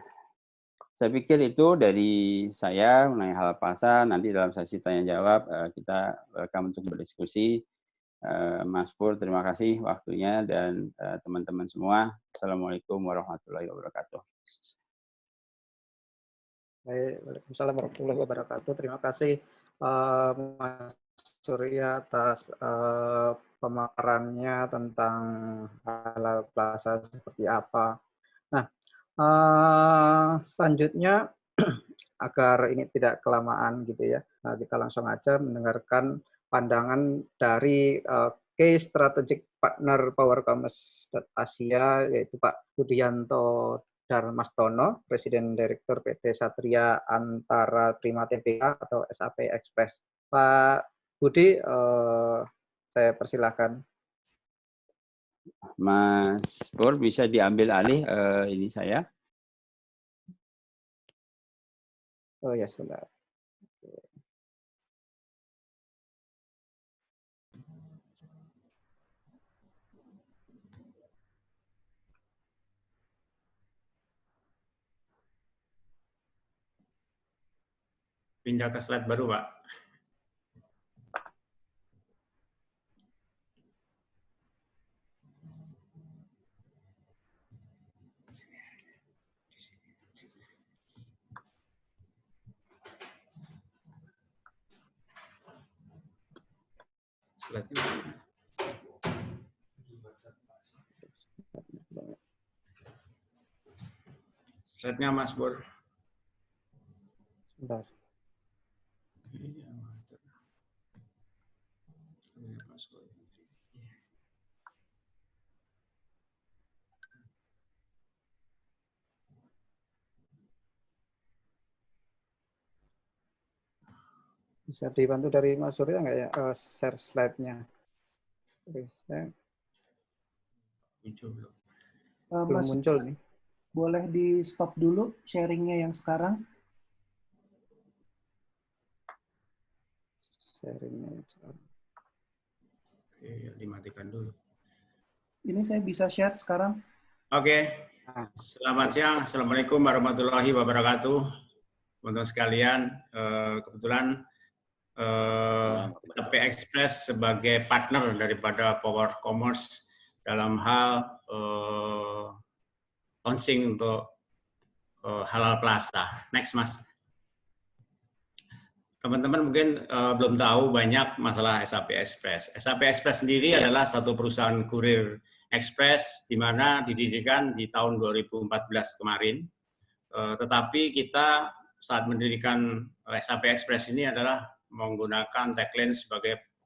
saya pikir itu dari saya mengenai Halal Plaza. Nanti dalam sesi tanya-jawab kita welcome untuk berdiskusi. Mas Pur, terima kasih waktunya, dan teman-teman semua. Assalamualaikum warahmatullahi wabarakatuh. Baik, Waalaikumsalam warahmatullahi wabarakatuh. Terima kasih Mas Surya atas pemaparannya tentang Halal Plaza seperti apa. Nah, selanjutnya agar ini tidak kelamaan gitu ya, kita langsung aja mendengarkan pandangan dari Key Strategic Partner Power Commerce Asia, yaitu Pak Budianto Darmastono, Presiden Direktur PT Satria Antara Prima Tbk atau SAP Express. Pak Budi, saya persilahkan. Mas Pur, bisa diambil alih ini saya. Oh ya, sebentar. Pindah ke slide baru, Pak. Slide-nya. Slide-nya, Mas Bor. Sebentar. Bisa dibantu dari Mas Surya nggak ya share slide-nya? Belum Mas, muncul nih. boleh di stop dulu sharingnya yang sekarang? Sharingnya. Oke, dimatikan dulu. Ini saya bisa share sekarang. Oke. Selamat siang. Assalamualaikum warahmatullahi wabarakatuh. Teman-teman sekalian, kebetulan SAP Express sebagai partner daripada Power Commerce dalam hal launching untuk Halal Plaza. Next, Mas. Teman-teman mungkin belum tahu banyak masalah SAP Express. SAP Express sendiri adalah satu perusahaan kurir ekspres di mana didirikan di tahun 2014 kemarin. Tetapi kita saat mendirikan SAP Express ini adalah menggunakan tagline sebagai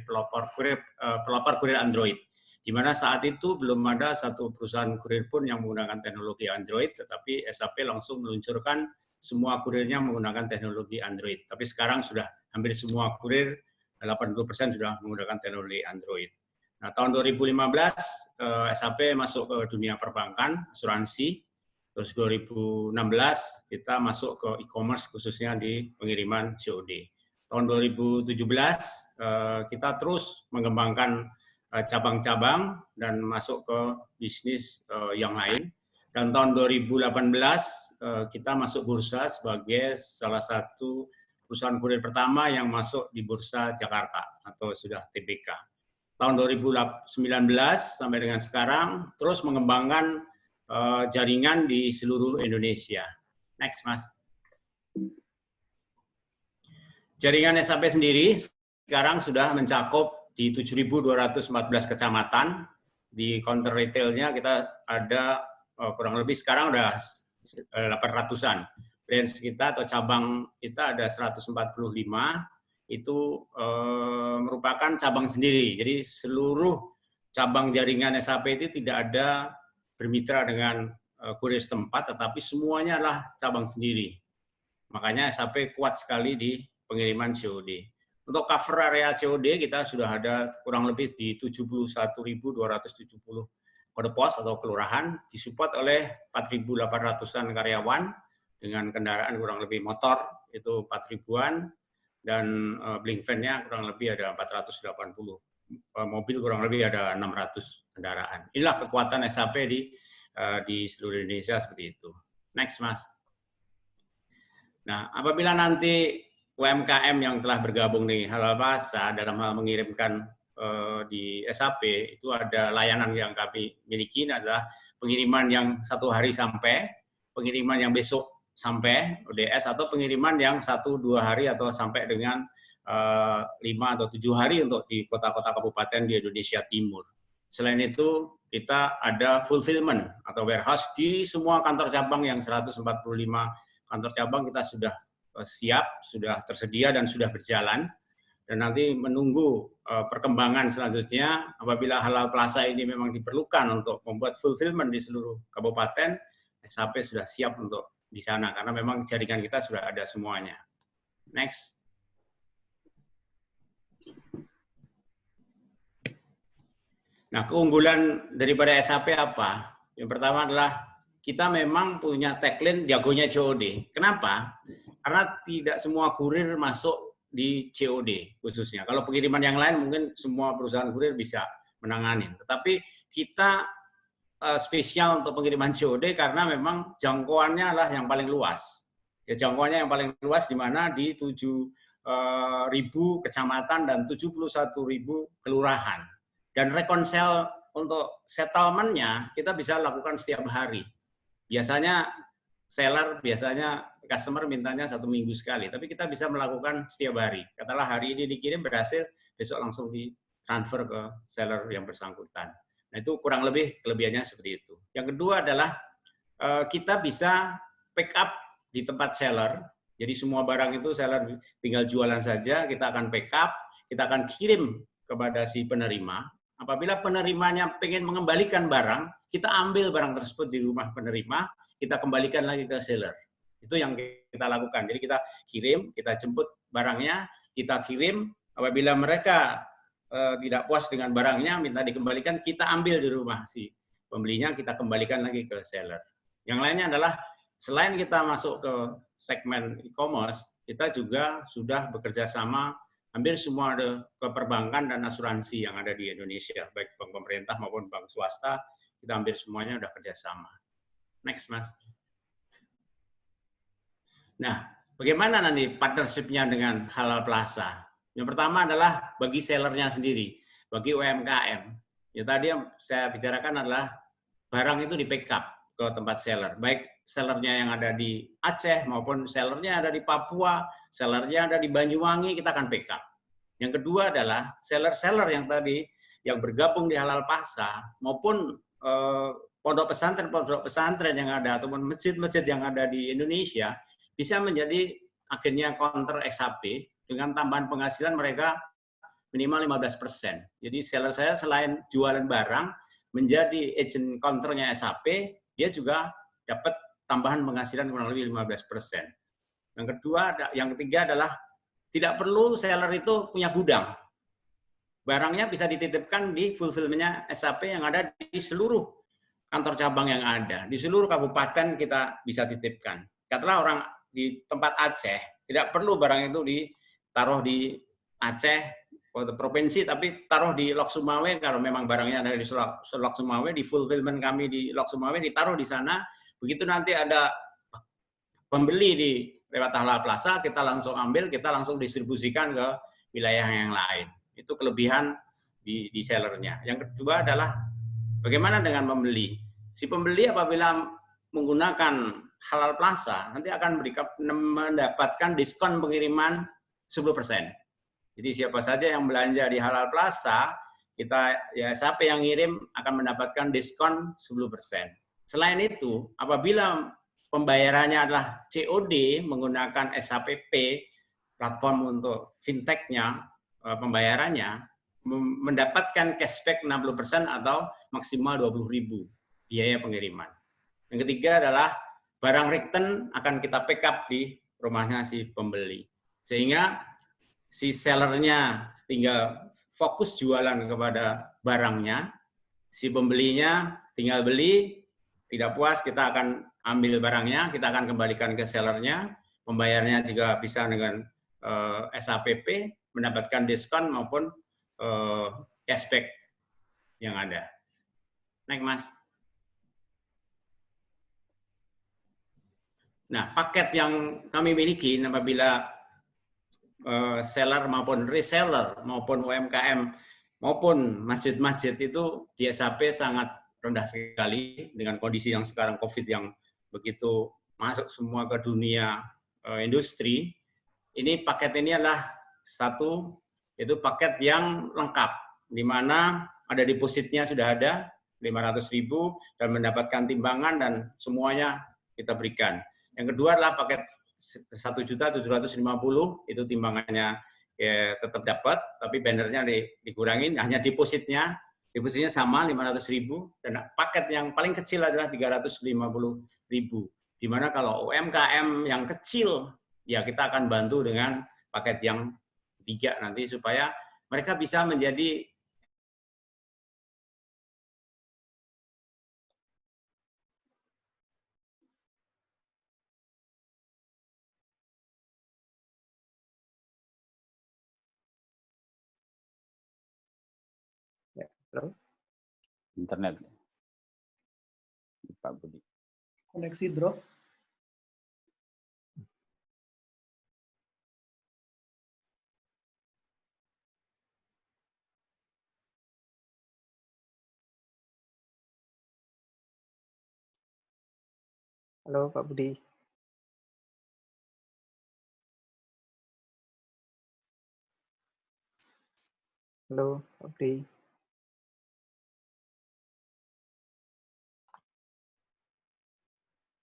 pelopor kurir Android. Di mana saat itu belum ada satu perusahaan kurir pun yang menggunakan teknologi Android, tetapi SAP langsung meluncurkan semua kurirnya menggunakan teknologi Android. Tapi sekarang sudah hampir semua kurir, 80% sudah menggunakan teknologi Android. Nah, tahun 2015 SAP masuk ke dunia perbankan, asuransi. Terus 2016 kita masuk ke e-commerce khususnya di pengiriman COD. Tahun 2017 kita terus mengembangkan cabang-cabang dan masuk ke bisnis yang lain. Dan tahun 2018 kita masuk bursa sebagai salah satu perusahaan kurir pertama yang masuk di bursa Jakarta atau sudah TBK. tahun 2019 sampai dengan sekarang, terus mengembangkan jaringan di seluruh Indonesia. Next, Mas. Jaringan SAP sendiri sekarang sudah mencakup di 7.214 kecamatan. Di counter retailnya kita ada kurang lebih sekarang udah 800-an. Branch kita atau cabang kita ada 145, itu merupakan cabang sendiri. Jadi seluruh cabang jaringan SAP itu tidak ada bermitra dengan kurir setempat, tetapi semuanya adalah cabang sendiri. Makanya SAP kuat sekali di pengiriman COD. Untuk cover area COD kita sudah ada kurang lebih di 71.270 kode pos atau kelurahan, disupport oleh 4.800-an karyawan dengan kendaraan kurang lebih motor itu 4.000-an dan blink van-nya kurang lebih ada 480, mobil kurang lebih ada 600 kendaraan. Inilah kekuatan SAP di seluruh Indonesia seperti itu. Next, Mas. Nah, apabila nanti UMKM yang telah bergabung di Halal Plaza dalam hal mengirimkan di SAP, itu ada layanan yang kami miliki adalah pengiriman yang 1 hari sampai, pengiriman yang besok sampai ODS, atau pengiriman yang 1-2 hari atau sampai dengan 5 atau 7 hari untuk di kota-kota kabupaten di Indonesia Timur. Selain itu, kita ada fulfillment atau warehouse di semua kantor cabang yang 145 kantor cabang kita sudah siap, sudah tersedia dan sudah berjalan. Dan nanti menunggu perkembangan selanjutnya apabila Halal Plaza ini memang diperlukan untuk membuat fulfillment di seluruh kabupaten, SAP sudah siap untuk di sana karena memang jaringan kita sudah ada semuanya. Next. Nah, keunggulan daripada SAP apa? Yang pertama adalah kita memang punya tagline jagonya COD. Kenapa? Karena tidak semua kurir masuk di COD khususnya. Kalau pengiriman yang lain mungkin semua perusahaan kurir bisa menangani. Tetapi kita spesial untuk pengiriman COD karena memang jangkauannya adalah yang paling luas. Ya, jangkauannya yang paling luas di mana di 7.000 kecamatan dan 71.000 kelurahan. Dan rekonsel untuk settlement-nya kita bisa lakukan setiap hari. Biasanya seller, customer mintanya 1 minggu sekali, tapi kita bisa melakukan setiap hari. Katakanlah hari ini dikirim berhasil, besok langsung ditransfer ke seller yang bersangkutan. Nah, itu kurang lebih kelebihannya seperti itu. Yang kedua adalah kita bisa pick up di tempat seller. Jadi semua barang itu seller tinggal jualan saja, kita akan pick up, kita akan kirim kepada si penerima. Apabila penerimanya pengen mengembalikan barang, kita ambil barang tersebut di rumah penerima, kita kembalikan lagi ke seller. Itu yang kita lakukan. Jadi kita kirim, kita jemput barangnya, kita kirim. Apabila mereka tidak puas dengan barangnya, minta dikembalikan, kita ambil di rumah si pembelinya, kita kembalikan lagi ke seller. Yang lainnya adalah selain kita masuk ke segmen e-commerce, kita juga sudah bekerja sama hampir semua ada ke perbankan dan asuransi yang ada di Indonesia, baik bank pemerintah maupun bank swasta, kita hampir semuanya sudah kerjasama. Next, Mas. Nah, bagaimana nanti partnership-nya dengan Halal Plaza? Yang pertama adalah bagi sellernya sendiri, bagi UMKM. Ya, tadi yang saya bicarakan adalah barang itu di pick up ke tempat seller, baik sellernya yang ada di Aceh maupun sellernya ada di Papua, sellernya ada di Banyuwangi, kita akan pick up. Yang kedua adalah seller-seller yang tadi yang bergabung di Halal Plaza maupun pondok pesantren yang ada ataupun masjid-masjid yang ada di Indonesia bisa menjadi agennya counter SAP dengan tambahan penghasilan mereka minimal 15%. Jadi seller-seller selain jualan barang menjadi agent counternya SAP, dia juga dapat tambahan penghasilan kurang lebih 15%. Yang ketiga adalah tidak perlu seller itu punya gudang. Barangnya bisa dititipkan di fulfillment-nya SAP yang ada di seluruh kantor cabang yang ada. Di seluruh kabupaten kita bisa titipkan. Katakanlah orang di tempat Aceh, tidak perlu barang itu ditaruh di Aceh, provinsi, tapi taruh di Lok Sumawe, kalau memang barangnya ada di Lok Sumawe, di fulfillment kami di Lok Sumawe, ditaruh di sana. Begitu nanti ada pembeli di lewat Halal Plaza, kita langsung ambil, kita langsung distribusikan ke wilayah yang lain. Itu kelebihan di sellernya. Yang kedua adalah bagaimana dengan pembeli. Si pembeli apabila menggunakan Halal Plaza nanti akan mendapatkan diskon pengiriman 10%. Jadi siapa saja yang belanja di Halal Plaza, kita ya SAP yang ngirim akan mendapatkan diskon 10%. Selain itu, apabila pembayarannya adalah COD menggunakan SAP Pay, platform untuk fintech-nya, pembayarannya, mendapatkan cashback 60% atau maksimal 20.000 biaya pengiriman. Yang ketiga adalah barang return akan kita pick up di rumahnya si pembeli. Sehingga si sellernya tinggal fokus jualan kepada barangnya, si pembelinya tinggal beli, tidak puas kita akan ambil barangnya, kita akan kembalikan ke sellernya, pembayarnya juga bisa dengan SAPP, mendapatkan diskon maupun cashback yang ada. Naik Mas. Nah, paket yang kami miliki apabila seller maupun reseller maupun UMKM maupun masjid-masjid itu di SAP sangat rendah sekali dengan kondisi yang sekarang COVID yang begitu masuk semua ke dunia industri. Ini paket ini adalah satu, yaitu paket yang lengkap, di mana ada depositnya sudah ada 500.000 dan mendapatkan timbangan dan semuanya kita berikan. Yang kedua adalah paket 1.750.000 itu timbangannya ya, tetap dapat, tapi bannernya dikurangin, hanya depositnya sama 500.000 dan paket yang paling kecil adalah 350.000. Di mana kalau UMKM yang kecil ya kita akan bantu dengan paket yang 3 nanti supaya mereka bisa menjadi Halo? Internet. Pak Budi. Koneksi drop. Halo Pak Budi. Halo Pak Budi.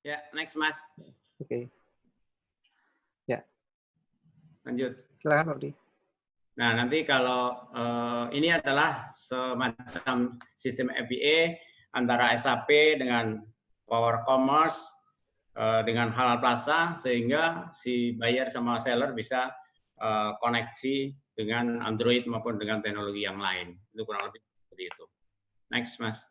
ya next Mas. Oke. Ya, Lanjut. silakan Pak Budi. Nah, nanti kalau ini adalah semacam sistem FBA antara SAP dengan Power Commerce dengan Halal Plaza sehingga si buyer sama seller bisa koneksi dengan Android maupun dengan teknologi yang lain. Itu kurang lebih seperti itu. Next, Mas.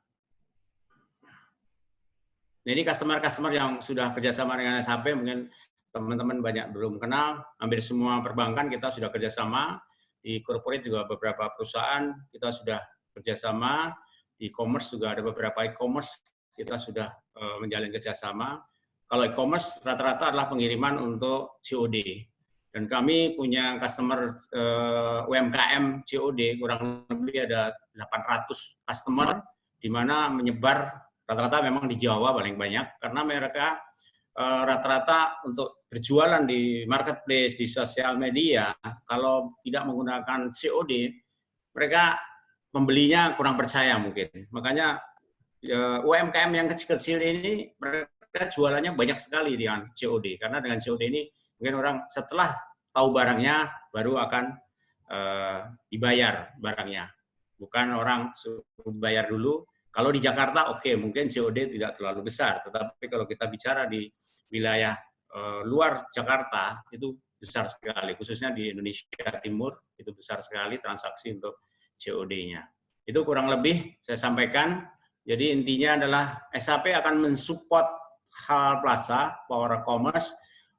Nah, ini customer-customer yang sudah kerjasama dengan SAP, mungkin teman-teman banyak belum kenal. Hampir semua perbankan kita sudah kerjasama. Di corporate juga beberapa perusahaan kita sudah kerjasama. Di e-commerce juga ada beberapa e-commerce kita sudah menjalin kerjasama. Kalau e-commerce rata-rata adalah pengiriman untuk COD. Dan kami punya customer UMKM COD, kurang lebih ada 800 customer, di mana menyebar rata-rata memang di Jawa paling banyak, karena mereka rata-rata untuk berjualan di marketplace, di sosial media, kalau tidak menggunakan COD, mereka pembelinya kurang percaya mungkin. Makanya UMKM yang kecil-kecil ini, mereka jualannya banyak sekali dengan COD, karena dengan COD ini mungkin orang setelah tahu barangnya, baru akan dibayar barangnya. Bukan orang suruh bayar dulu. Kalau di Jakarta, oke, mungkin COD tidak terlalu besar. Tetapi kalau kita bicara di wilayah luar Jakarta, itu besar sekali. Khususnya di Indonesia Timur, itu besar sekali transaksi untuk COD-nya. Itu kurang lebih saya sampaikan. Jadi intinya adalah SAP akan mensupport Halal Plaza, Power Commerce,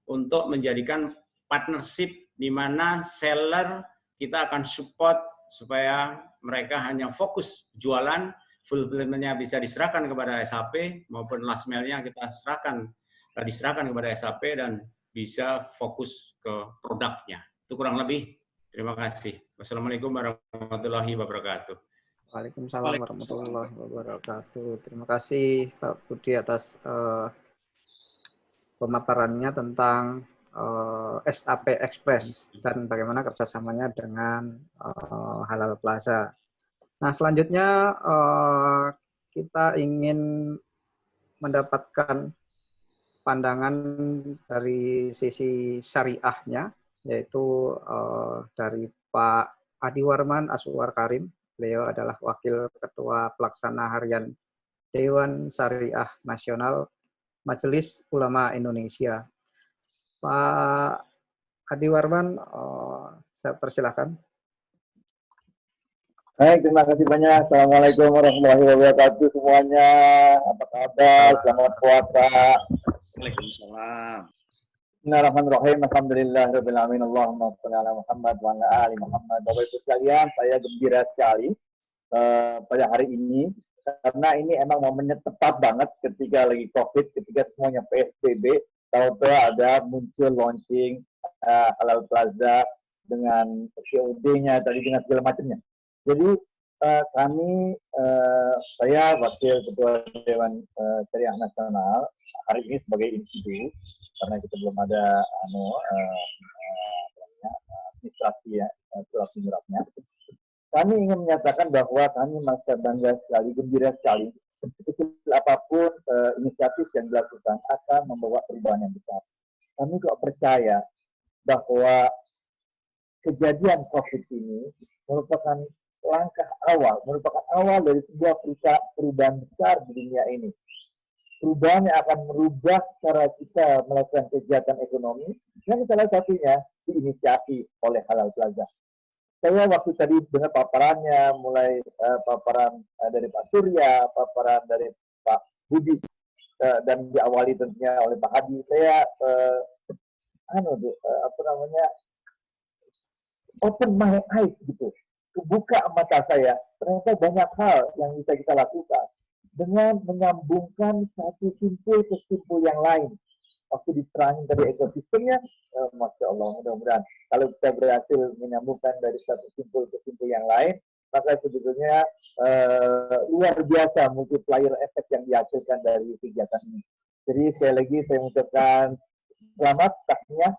untuk menjadikan partnership di mana seller kita akan support supaya mereka hanya fokus jualan, fulfillment-nya bisa diserahkan kepada SAP maupun last mile-nya kita diserahkan kepada SAP dan bisa fokus ke produknya. Itu kurang lebih Terima kasih. Wassalamualaikum warahmatullahi wabarakatuh. Waalaikumsalam warahmatullahi wabarakatuh. Terima kasih Pak Budi atas pemaparannya tentang SAP Express dan bagaimana kerjasamanya dengan Halal Plaza. Nah, selanjutnya kita ingin mendapatkan pandangan dari sisi syariahnya, yaitu dari Pak Adi Warman Aswar Karim. Beliau adalah Wakil Ketua Pelaksana Harian Dewan Syariah Nasional Majelis Ulama Indonesia. Pak Adi Warman, saya persilahkan. Baik, terima kasih banyak. Assalamualaikum warahmatullahi wabarakatuh semuanya. Apa kabar? Selamat puasa. Waalaikumsalam. Bismillahirrahmanirrahim. Alhamdulillahirabbil alamin. Allahumma shalli ala Muhammad wa ala ali Muhammad. Bapak Ibu sekalian, saya gembira sekali pada hari ini karena ini emang momennya tepat banget ketika lagi Covid, ketika semuanya PSBB, tahu-tahu ada muncul launching Halal Plaza dengan COD-nya tadi dengan segala macamnya. Jadi saya Wakil Ketua Dewan Syariah Nasional hari ini sebagai individu karena kita belum ada administrasi ya surat menyuratnya. Kami ingin menyatakan bahwa kami merasa bangga sekali, gembira sekali. Kecil apapun inisiatif yang dilakukan akan membawa perubahan yang besar. Kami kok percaya bahwa kejadian COVID ini merupakan langkah awal, merupakan awal dari sebuah perubahan besar di dunia ini. Perubahan yang akan merubah cara kita melakukan kegiatan ekonomi, yang salah satunya diinisiasi oleh Halal Plaza. Saya waktu tadi dengar paparannya, mulai paparan dari Pak Surya, paparan dari Pak Budi, dan diawali tentunya oleh Pak Hadi. Saya open my eyes gitu, kebuka mata saya. Ternyata banyak hal yang bisa kita lakukan dengan menyambungkan satu simpul ke simpul yang lain. Waktu diterangin tadi ekosistemnya, Masya Allah, mudah-mudahan kalau kita berhasil menyambungkan dari satu simpul ke simpul yang lain, maka sebetulnya luar biasa multiplier efek yang dihasilkan dari kegiatan ini. Jadi sekali lagi saya mengucapkan selamat atasnya,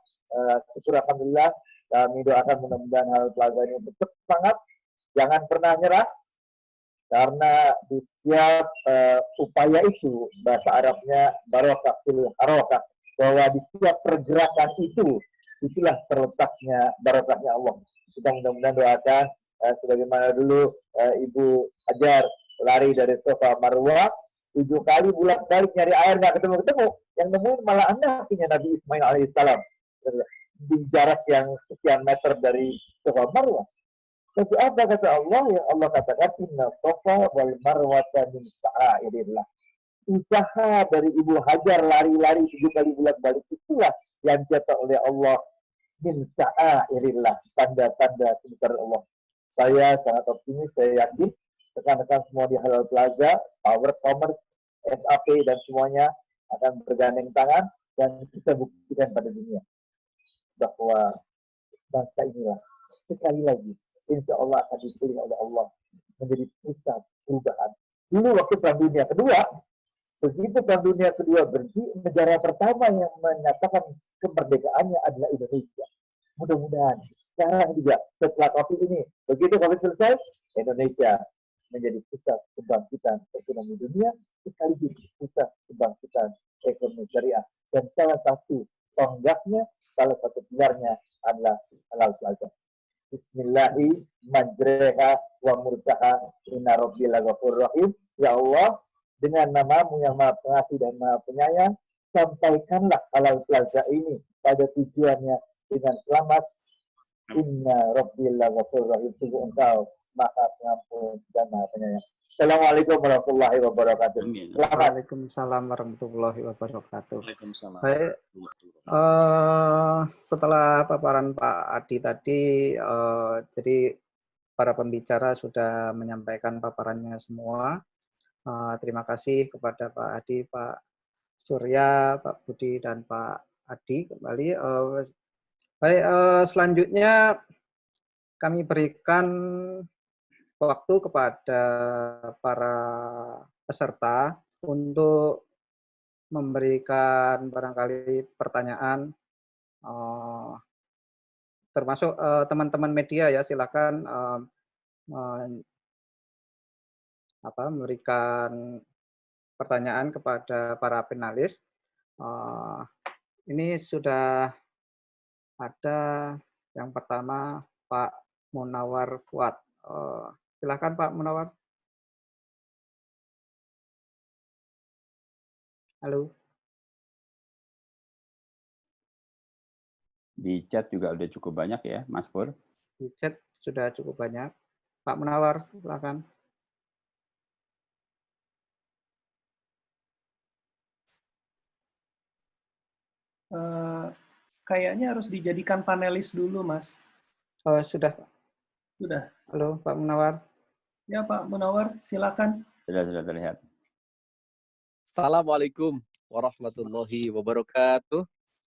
syukur alhamdulillah. Kami doakan mudah-mudahan Halal Plaza ini tetap semangat, jangan pernah nyerah, karena di setiap upaya itu, bahasa Arabnya barokah fil harakah, bahwa di setiap pergerakan itu, itulah terletaknya barokahnya Allah. Kita mudah-mudahan doakan, sebagaimana dulu Ibu Hajar lari dari Safa Marwah, 7 kali bolak-balik nyari air nggak ketemu-ketemu, yang nemuin malah anaknya Nabi Ismail alaihissalam di jarak yang sekian meter dari Safa Marwah. Tapi apa kata Allah? Yang Allah katakan, inna Safa wal Marwata min sya'airillah. Usaha dari Ibu Hajar lari-lari 7 kali bolak-balik itulah yang dicatat oleh Allah min sya'airillah, tanda-tanda kebesaran Allah. Saya sangat optimis, saya yakin rekan-rekan semua di Halal Plaza, Power Commerce, SAP dan semuanya akan bergandeng tangan dan kita buktikan pada dunia bahwa bangsa inilah sekali lagi insya Allah akan dipilih oleh Allah menjadi pusat perubahan. Dulu waktu Perang Dunia Kedua, begitu Perang Dunia Kedua berhenti, negara pertama yang menyatakan kemerdekaannya adalah Indonesia. Mudah-mudahan sekarang juga setelah COVID ini, begitu COVID selesai, Indonesia menjadi pusat kebangkitan ekonomi dunia, sekaligus pusat kebangkitan ekonomi syariah. Dan salah satu tonggaknya, salah satu pilarnya adalah Halal Plaza. Bismillahi majreha wa mursaha inna rabbil ghafurur rahim. Ya Allah, dengan namamu yang maha pengasih dan maha penyayang, sampaikanlah Halal Plaza ini pada tujuannya dengan selamat. Inna rabbil ghafurur rahim. Sungguh engkau maha pengampun dan maha penyayang. Assalamualaikum warahmatullahi wabarakatuh. Waalaikumsalam warahmatullahi wabarakatuh. Waalaikumsalam. Baik, setelah paparan Pak Adi tadi, jadi para pembicara sudah menyampaikan paparannya semua. Terima kasih kepada Pak Adi, Pak Surya, Pak Budi, dan Pak Adi kembali. Baik, selanjutnya kami berikan waktu kepada para peserta untuk memberikan barangkali pertanyaan, termasuk teman-teman media ya, silakan memberikan pertanyaan kepada para penalis. Ini sudah ada yang pertama Pak Munawar Fuad. Silakan Pak Munawar. Halo. Di chat juga udah cukup banyak ya, Mas Pur. Di chat sudah cukup banyak. Pak Munawar, silakan. Kayaknya harus dijadikan panelis dulu, Mas. Sudah, Pak. Sudah. Halo, Pak Munawar. Ya, Pak Munawar, silakan. Sudah terlihat. Assalamualaikum warahmatullahi wabarakatuh.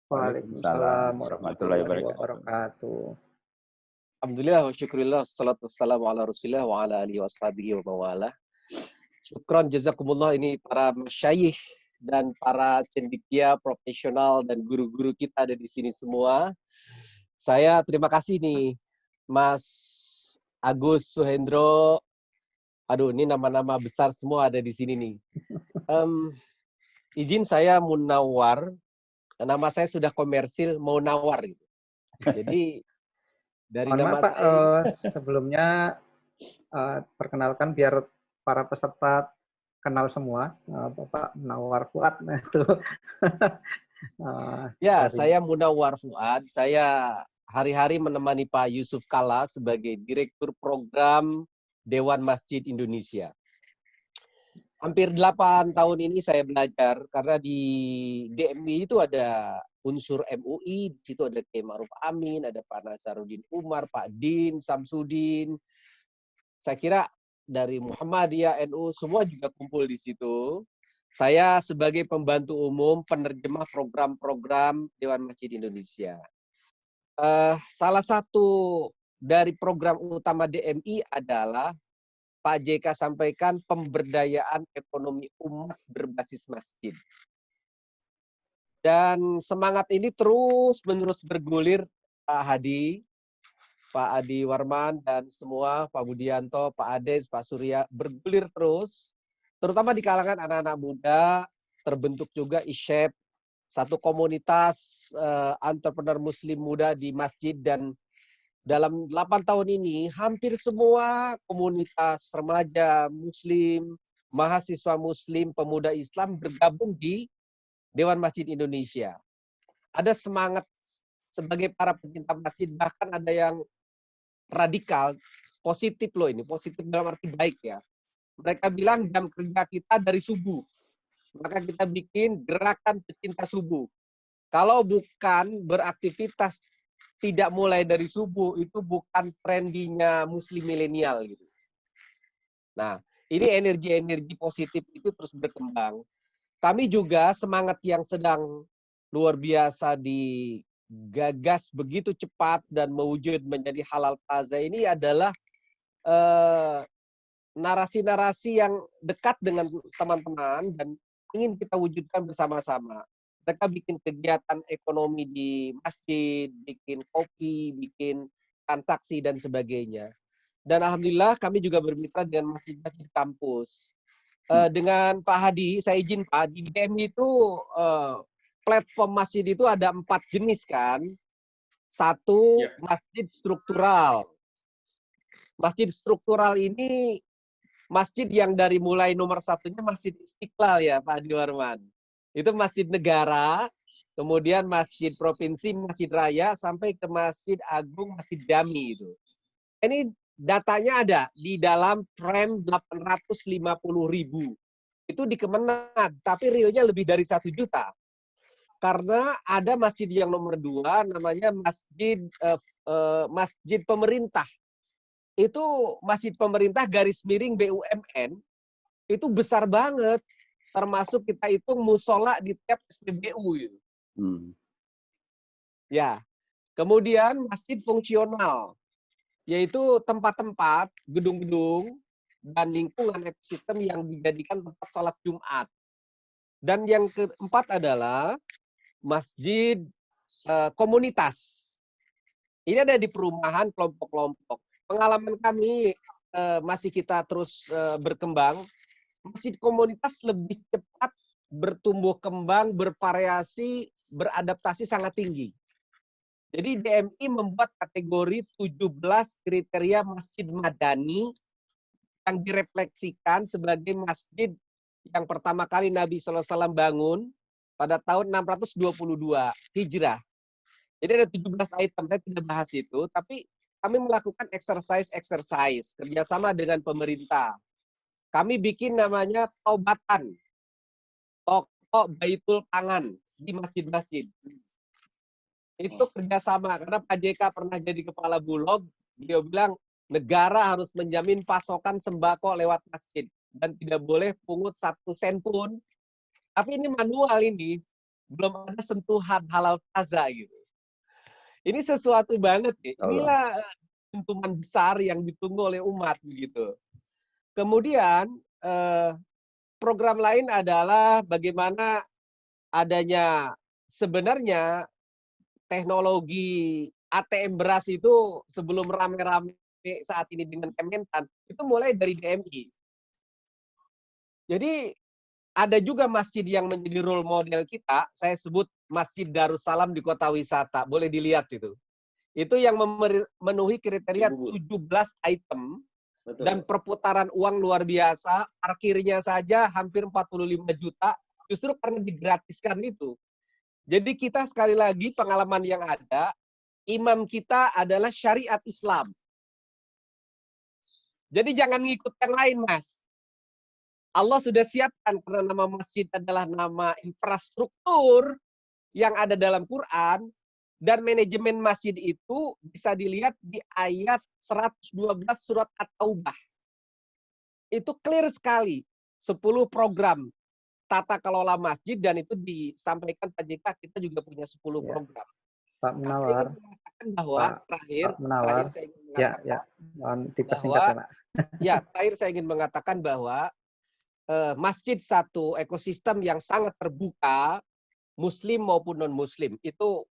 Waalaikumsalam warahmatullahi wabarakatuh. Alhamdulillah wa syukurillah, wassalatu wassalamu ala rasulillah wa ala alihi wa ashabihi wa mawala. Syukran jazakumullah, ini para masyayikh dan para cendekia profesional dan guru-guru kita ada di sini semua. Saya terima kasih nih Mas Agus Suhendro. Aduh, ini nama-nama besar semua ada di sini nih. Izin saya Munawar. Nama saya sudah komersil, mau nawar gitu. Jadi dari nama Pak, saya sebelumnya perkenalkan biar para peserta kenal semua, Bapak Munawar Fuad. Itu. Ya, saya Munawar Fuad. Saya hari-hari menemani Pak Yusuf Kalla sebagai Direktur Program Dewan Masjid Indonesia. Hampir 8 tahun ini saya belajar, karena di DMI itu ada unsur MUI, di situ ada Kiai Ma'ruf Amin, ada Pak Nasaruddin Umar, Pak Din, Samsudin. Saya kira dari Muhammadiyah, NU, semua juga kumpul di situ. Saya sebagai pembantu umum penerjemah program-program Dewan Masjid Indonesia. Salah satu dari program utama DMI adalah Pak JK sampaikan pemberdayaan ekonomi umat berbasis masjid. Dan semangat ini terus-menerus bergulir, Pak Hadi, Pak Adi Warman, dan semua, Pak Budianto, Pak Ades, Pak Surya, bergulir terus, terutama di kalangan anak-anak muda. Terbentuk juga ISHEP, satu komunitas entrepreneur muslim muda di masjid, dan dalam 8 tahun ini hampir semua komunitas remaja muslim, mahasiswa muslim, pemuda Islam bergabung di Dewan Masjid Indonesia. Ada semangat sebagai para pecinta masjid, bahkan ada yang radikal, positif loh ini, positif dalam arti baik ya. Mereka bilang jam kerja kita dari subuh, maka kita bikin gerakan pecinta subuh. Kalau bukan beraktivitas tidak mulai dari subuh, itu bukan trendinya muslim milenial gitu. Nah, ini energi-energi positif itu terus berkembang. Kami juga semangat yang sedang luar biasa digagas begitu cepat dan mewujud menjadi Halal Plaza ini adalah narasi-narasi yang dekat dengan teman-teman dan ingin kita wujudkan bersama-sama. Mereka bikin kegiatan ekonomi di masjid, bikin kopi, bikin transaksi, dan sebagainya. Dan alhamdulillah kami juga bermitra dengan masjid-masjid kampus. Dengan Pak Hadi, saya izin Pak, di DMI itu platform masjid itu ada 4 jenis kan. Satu, masjid struktural. Masjid struktural ini masjid yang dari mulai nomor 1-nya Masjid Istiqlal ya Pak Adi Warman. Itu masjid negara, kemudian masjid provinsi, masjid raya, sampai ke masjid agung, masjid jami itu. Ini datanya ada di dalam frame 850.000. Itu di Kemenang, tapi realnya lebih dari 1 juta. Karena ada masjid yang nomor 2, namanya masjid pemerintah. Itu masjid pemerintah garis miring BUMN, itu besar banget. Termasuk kita hitung musola di tiap SPBU. Gitu. Ya, kemudian masjid fungsional. yaitu tempat-tempat, gedung-gedung, dan lingkungan ekosistem yang dijadikan tempat sholat Jumat. Dan yang keempat adalah masjid komunitas. Ini ada di perumahan kelompok-kelompok. Pengalaman kami masih kita terus berkembang. Masjid komunitas lebih cepat bertumbuh kembang, bervariasi, beradaptasi sangat tinggi. Jadi DMI membuat kategori 17 kriteria masjid madani yang direfleksikan sebagai masjid yang pertama kali Nabi SAW bangun pada tahun 622 Hijrah. Jadi ada 17 item, saya tidak bahas itu, tapi kami melakukan exercise kerjasama dengan pemerintah. Kami bikin namanya Taubatan, toko Baitul Pangan di masjid-masjid. Itu kerjasama, karena Pak JK pernah jadi kepala Bulog, beliau bilang negara harus menjamin pasokan sembako lewat masjid dan tidak boleh pungut 1 sen pun. Tapi ini manual ini, belum ada sentuhan halal plaza gitu. Ini sesuatu banget nih. Inilah tuntunan besar yang ditunggu oleh umat begitu. Kemudian program lain adalah bagaimana adanya sebenarnya teknologi ATM beras itu sebelum rame-rame saat ini dengan Kementan, itu mulai dari DMI. Jadi ada juga masjid yang menjadi role model kita, saya sebut Masjid Darussalam di Kota Wisata, boleh dilihat itu. Itu yang memenuhi kriteria 17 item. Betul. Dan perputaran uang luar biasa, parkirnya saja hampir 45 juta, justru karena digratiskan itu. Jadi kita sekali lagi pengalaman yang ada, imam kita adalah syariat Islam. Jadi jangan ngikut yang lain, Mas. Allah sudah siapkan karena nama masjid adalah nama infrastruktur yang ada dalam Quran, dan manajemen masjid itu bisa dilihat di ayat 112 surat At-Taubah. Itu clear sekali. 10 program tata kelola masjid, dan itu disampaikan Pak JK, kita juga punya 10 program. Pak Munawar. Saya ingin mengatakan bahwa terakhir saya ingin mengatakan dipersingkat ya, Pak. Ya, terakhir saya ingin mengatakan bahwa masjid satu ekosistem yang sangat terbuka, muslim maupun non-muslim. Itu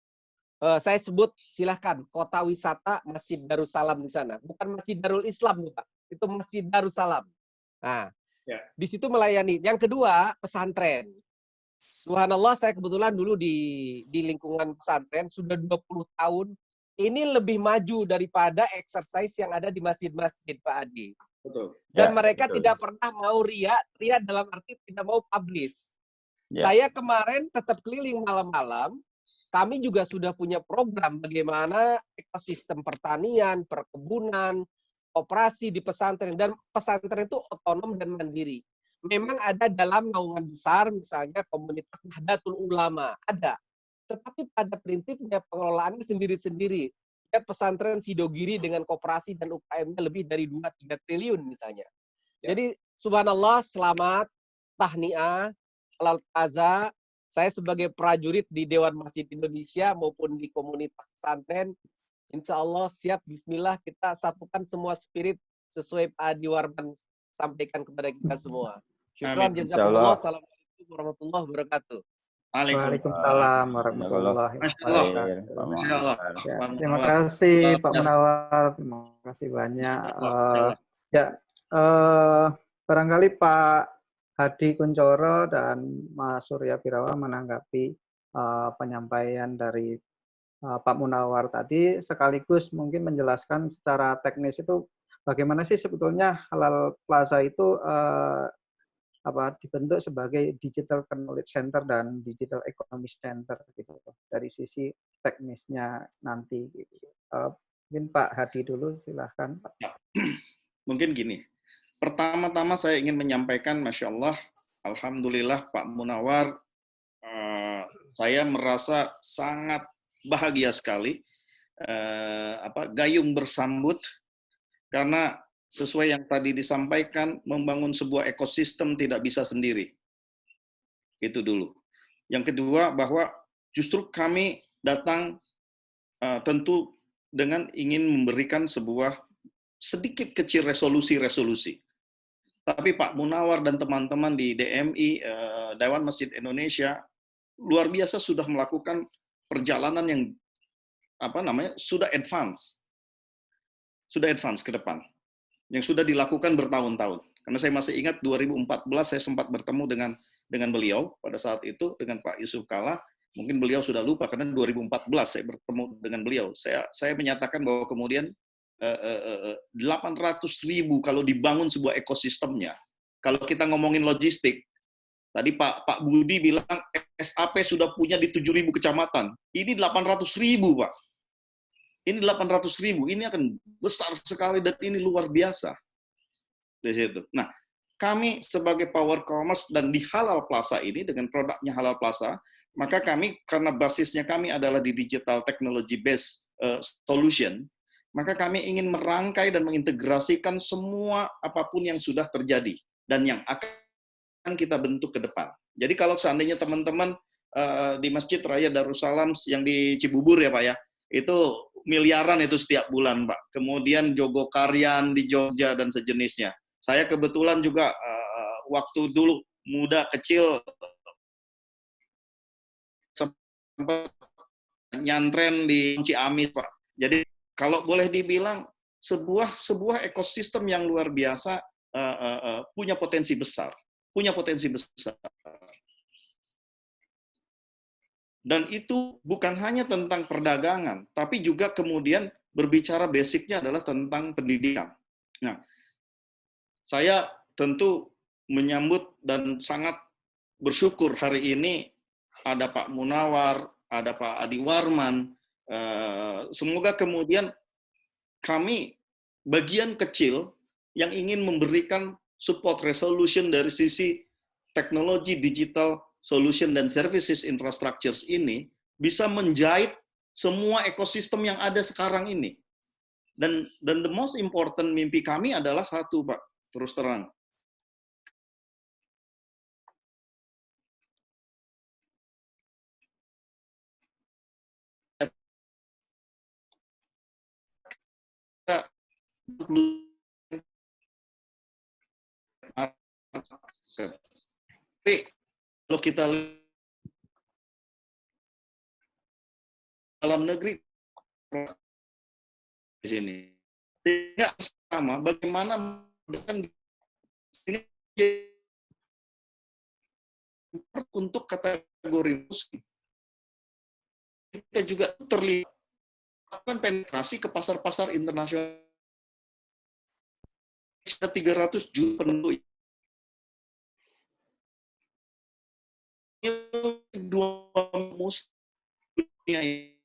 saya sebut, silahkan, kota wisata Masjid Darussalam di sana. Bukan Masjid Darul Islam, Pak. Itu Masjid Darussalam. Nah, di situ melayani. Yang kedua, pesantren. Subhanallah, saya kebetulan dulu di lingkungan pesantren, sudah 20 tahun. Ini lebih maju daripada exercise yang ada di masjid-masjid, Pak Adi. Betul. Dan mereka tidak pernah mau riak dalam arti tidak mau publish. Saya kemarin tetap keliling malam-malam, kami juga sudah punya program bagaimana ekosistem pertanian, perkebunan, operasi di pesantren, dan pesantren itu otonom dan mandiri. Memang ada dalam naungan besar, misalnya komunitas Nahdlatul Ulama, ada. Tetapi pada prinsipnya pengelolaannya sendiri-sendiri. Lihat pesantren Sidogiri dengan koperasi dan UKM-nya lebih dari 2-3 triliun misalnya. Jadi subhanallah, selamat, tahniah, halal plaza. Saya sebagai prajurit di Dewan Masjid Indonesia maupun di komunitas pesantren, insya Allah siap, bismillah, kita satukan semua spirit sesuai Pak Adi Warman sampaikan kepada kita semua. Syukran, jazakumullah. Assalamualaikum warahmatullahi wabarakatuh. Waalaikumsalam warahmatullahi wabarakatuh. Terima kasih Pak Munawar, terima kasih banyak. Barangkali Pak Hadi Kuncoro dan Mas Surya Pirawa menanggapi penyampaian dari Pak Munawar tadi, sekaligus mungkin menjelaskan secara teknis itu bagaimana sih sebetulnya Halal Plaza itu dibentuk sebagai Digital Knowledge Center dan Digital Economy Center gitu, dari sisi teknisnya nanti. Gitu. Mungkin Pak Hadi dulu, silahkan Pak. Mungkin gini, pertama-tama saya ingin menyampaikan, Masya Allah, Alhamdulillah Pak Munawar, saya merasa sangat bahagia sekali, gayung bersambut, karena sesuai yang tadi disampaikan, membangun sebuah ekosistem tidak bisa sendiri. Itu dulu. Yang kedua, bahwa justru kami datang tentu dengan ingin memberikan sebuah sedikit kecil resolusi-resolusi. Tapi Pak Munawar dan teman-teman di DMI, Dewan Masjid Indonesia, luar biasa sudah melakukan perjalanan yang sudah advance ke depan, yang sudah dilakukan bertahun-tahun. Karena saya masih ingat 2014 saya sempat bertemu dengan beliau pada saat itu, dengan Pak Yusuf Kalla. Mungkin beliau sudah lupa karena 2014 saya bertemu dengan beliau. Saya menyatakan bahwa kemudian 800.000 kalau dibangun sebuah ekosistemnya. Kalau kita ngomongin logistik, tadi Pak Budi bilang SAP sudah punya di 7.000 kecamatan. Ini 800.000, Pak. Ini 800.000, ini akan besar sekali dan ini luar biasa. Di situ. Nah, kami sebagai Power Commerce dan di Halal Plaza ini dengan produknya Halal Plaza, maka kami karena basisnya kami adalah di digital technology based solution, maka kami ingin merangkai dan mengintegrasikan semua apapun yang sudah terjadi dan yang akan kita bentuk ke depan. Jadi kalau seandainya teman-teman di Masjid Raya Darussalam yang di Cibubur ya Pak ya, itu miliaran itu setiap bulan Pak. Kemudian Jogokarian di Jogja dan sejenisnya. Saya kebetulan juga waktu dulu muda kecil sempat nyantren di Ciamis Pak. Jadi kalau boleh dibilang sebuah ekosistem yang luar biasa, punya potensi besar. Dan itu bukan hanya tentang perdagangan, tapi juga kemudian berbicara basicnya adalah tentang pendidikan. Nah, saya tentu menyambut dan sangat bersyukur hari ini ada Pak Munawar, ada Pak Adi Warman. Semoga kemudian kami bagian kecil yang ingin memberikan support resolution dari sisi teknologi digital solution dan services infrastructures ini bisa menjahit semua ekosistem yang ada sekarang ini. Dan the most important mimpi kami adalah satu, Pak, terus terang. Tapi kalau kita dalam negeri di sini tidak sama bagaimana dengan untuk kategori muslim kita juga terlibat penetrasi ke pasar-pasar internasional. Ada 300 juta penduduk. Dua muslim ini.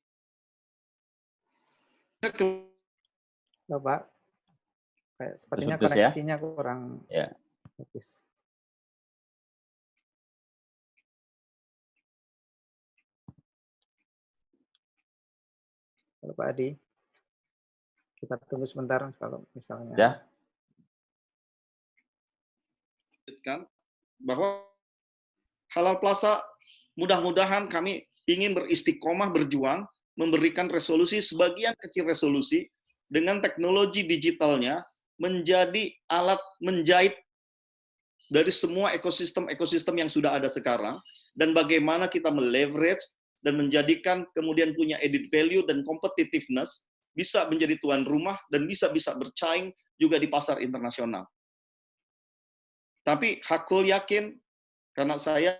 Coba, sepertinya Putus, koneksinya kurang bagus. Kalau Pak Adi, kita tunggu sebentar kalau misalnya. Ya. Bahwa Halal Plaza mudah-mudahan kami ingin beristiqomah berjuang memberikan resolusi, sebagian kecil resolusi dengan teknologi digitalnya menjadi alat menjahit dari semua ekosistem yang sudah ada sekarang dan bagaimana kita meleverage dan menjadikan kemudian punya added value dan competitiveness bisa menjadi tuan rumah dan bisa bersaing juga di pasar internasional. Tapi hakul yakin karena saya